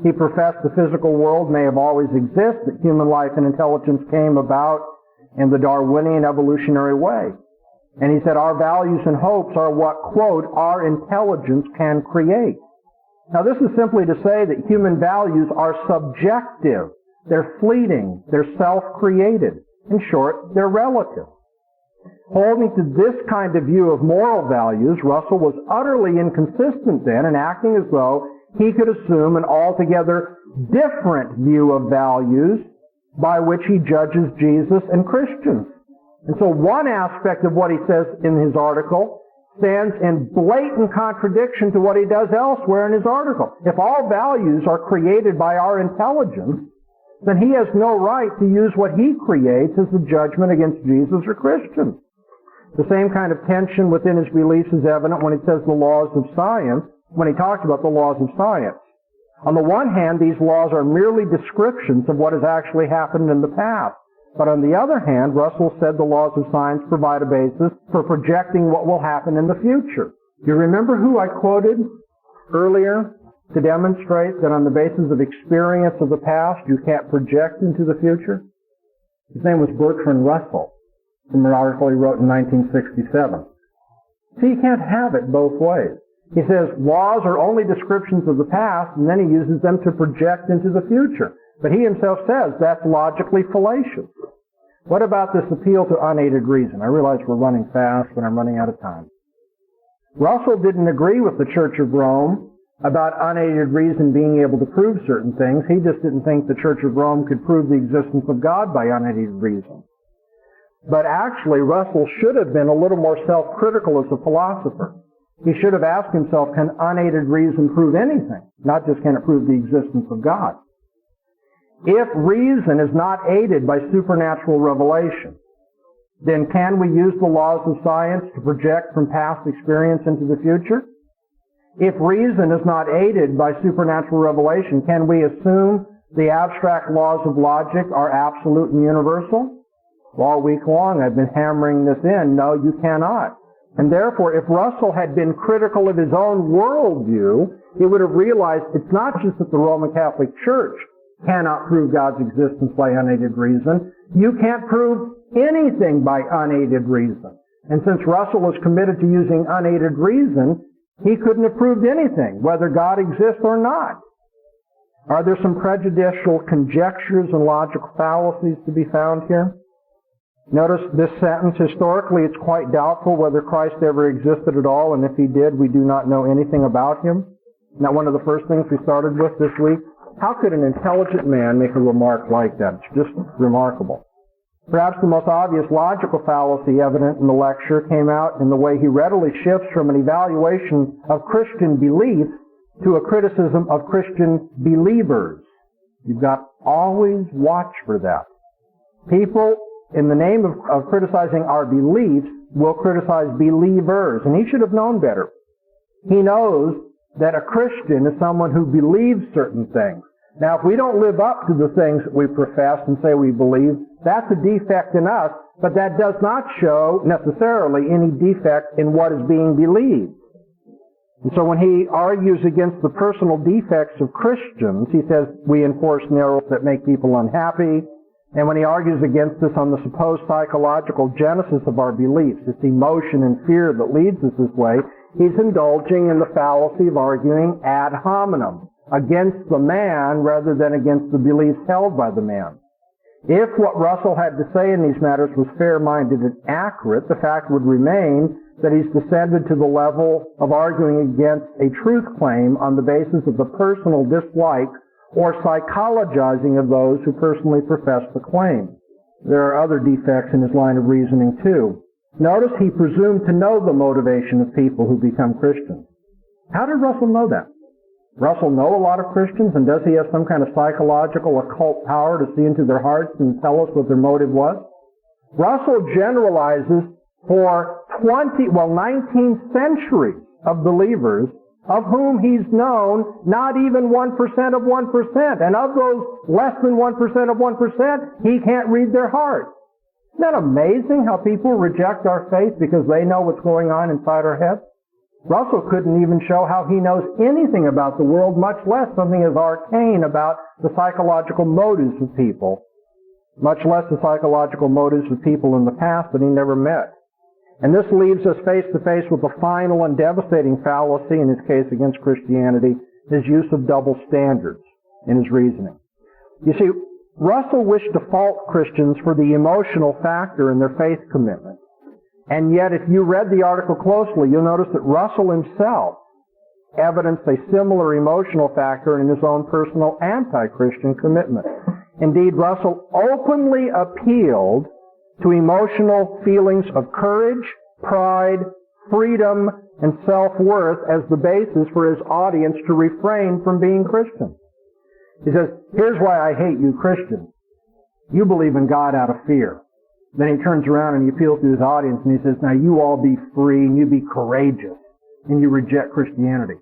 He professed the physical world may have always existed, that human life and intelligence came about in the Darwinian evolutionary way. And he said our values and hopes are what, quote, our intelligence can create. Now this is simply to say that human values are subjective. They're fleeting. They're self-created. In short, they're relative. Holding to this kind of view of moral values, Russell was utterly inconsistent then in acting as though he could assume an altogether different view of values by which he judges Jesus and Christians. And so one aspect of what he says in his article stands in blatant contradiction to what he does elsewhere in his article. If all values are created by our intelligence, then he has no right to use what he creates as a judgment against Jesus or Christians. The same kind of tension within his beliefs is evident when he says the laws of science, when he talks about the laws of science. On the one hand, these laws are merely descriptions of what has actually happened in the past. But on the other hand, Russell said the laws of science provide a basis for projecting what will happen in the future. You remember who I quoted earlier to demonstrate that on the basis of experience of the past, you can't project into the future? His name was Bertrand Russell, from an article he wrote in 1967. So you can't have it both ways. He says laws are only descriptions of the past, and then he uses them to project into the future. But he himself says that's logically fallacious. What about this appeal to unaided reason? I realize we're running fast, but I'm running out of time. Russell didn't agree with the Church of Rome about unaided reason being able to prove certain things. He just didn't think the Church of Rome could prove the existence of God by unaided reason. But actually, Russell should have been a little more self-critical as a philosopher. He should have asked himself, can unaided reason prove anything? Not just can it prove the existence of God. If reason is not aided by supernatural revelation, then can we use the laws of science to project from past experience into the future? If reason is not aided by supernatural revelation, can we assume the abstract laws of logic are absolute and universal? All week long I've been hammering this in. No, you cannot. And therefore, if Russell had been critical of his own worldview, he would have realized it's not just that the Roman Catholic Church cannot prove God's existence by unaided reason. You can't prove anything by unaided reason. And since Russell was committed to using unaided reason, he couldn't have proved anything, whether God exists or not. Are there some prejudicial conjectures and logical fallacies to be found here? Notice this sentence, historically it's quite doubtful whether Christ ever existed at all, and if he did, we do not know anything about him. Isn't that one of the first things we started with this week? How could an intelligent man make a remark like that? It's just remarkable. Perhaps the most obvious logical fallacy evident in the lecture came out in the way he readily shifts from an evaluation of Christian belief to a criticism of Christian believers. You've got to always watch for that. People, in the name of criticizing our beliefs, will criticize believers, and he should have known better. He knows that a Christian is someone who believes certain things. Now, if we don't live up to the things that we profess and say we believe, that's a defect in us, but that does not show necessarily any defect in what is being believed. And so when he argues against the personal defects of Christians, he says we enforce narrows that make people unhappy. And when he argues against us on the supposed psychological genesis of our beliefs, it's emotion and fear that leads us this way, he's indulging in the fallacy of arguing ad hominem, against the man rather than against the beliefs held by the man. If what Russell had to say in these matters was fair-minded and accurate, the fact would remain that he's descended to the level of arguing against a truth claim on the basis of the personal dislike or psychologizing of those who personally profess the claim. There are other defects in his line of reasoning too. Notice he presumed to know the motivation of people who become Christians. How did Russell know that? Russell know a lot of Christians, and does he have some kind of psychological occult power to see into their hearts and tell us what their motive was? Russell generalizes for 19 centuries of believers of whom he's known not even 1% of 1%. And of those less than 1% of 1%, he can't read their hearts. Isn't that amazing how people reject our faith because they know what's going on inside our heads? Russell couldn't even show how he knows anything about the world, much less something as arcane about the psychological motives of people, much less the psychological motives of people in the past that he never met. And this leaves us face to face with the final and devastating fallacy in his case against Christianity, his use of double standards in his reasoning. You see, Russell wished to fault Christians for the emotional factor in their faith commitment. And yet, if you read the article closely, you'll notice that Russell himself evidenced a similar emotional factor in his own personal anti-Christian commitment. Indeed, Russell openly appealed to emotional feelings of courage, pride, freedom, and self-worth as the basis for his audience to refrain from being Christian. He says, here's why I hate you Christians. You believe in God out of fear. Then he turns around and he appeals to his audience and he says, now you all be free and you be courageous and you reject Christianity.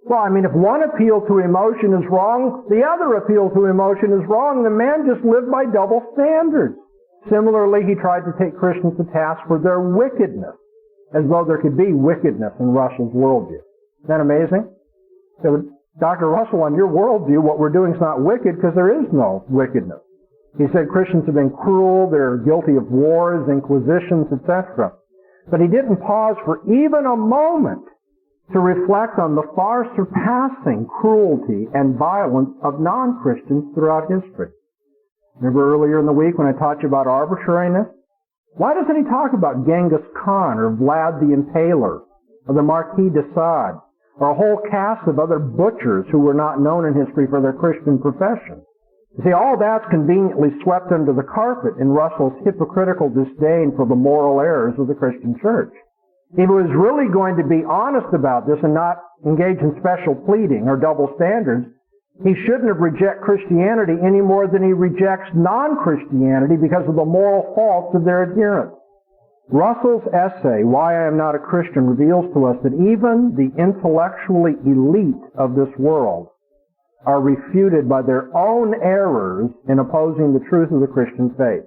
Well, I mean, if one appeal to emotion is wrong, the other appeal to emotion is wrong. The man just lived by double standards. Similarly, he tried to take Christians to task for their wickedness, as though there could be wickedness in Russell's worldview. Isn't that amazing? So, Dr. Russell, on your worldview, what we're doing is not wicked because there is no wickedness. He said Christians have been cruel, they're guilty of wars, inquisitions, etc. But he didn't pause for even a moment to reflect on the far surpassing cruelty and violence of non-Christians throughout history. Remember earlier in the week when I taught you about arbitrariness? Why doesn't he talk about Genghis Khan or Vlad the Impaler or the Marquis de Sade or a whole cast of other butchers who were not known in history for their Christian profession? You see, all that's conveniently swept under the carpet in Russell's hypocritical disdain for the moral errors of the Christian church. If he was really going to be honest about this and not engage in special pleading or double standards, he shouldn't have rejected Christianity any more than he rejects non-Christianity because of the moral faults of their adherents. Russell's essay, Why I Am Not a Christian, reveals to us that even the intellectually elite of this world are refuted by their own errors in opposing the truth of the Christian faith.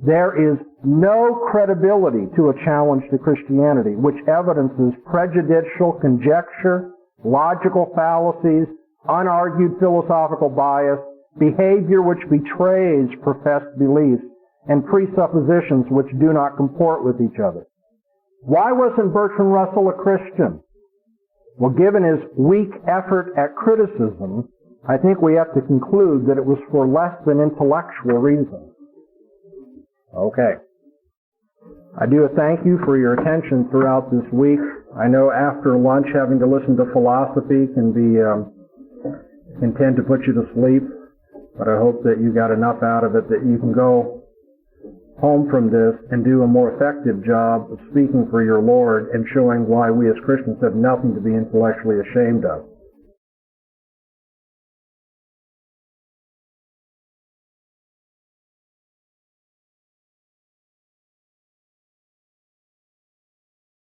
There is no credibility to a challenge to Christianity, which evidences prejudicial conjecture, logical fallacies, unargued philosophical bias, behavior which betrays professed beliefs, and presuppositions which do not comport with each other. Why wasn't Bertrand Russell a Christian? Well, given his weak effort at criticism, I think we have to conclude that it was for less than intellectual reasons. Okay. I do thank you for your attention throughout this week. I know after lunch having to listen to philosophy can tend to put you to sleep, but I hope that you got enough out of it that you can go home from this and do a more effective job of speaking for your Lord and showing why we as Christians have nothing to be intellectually ashamed of.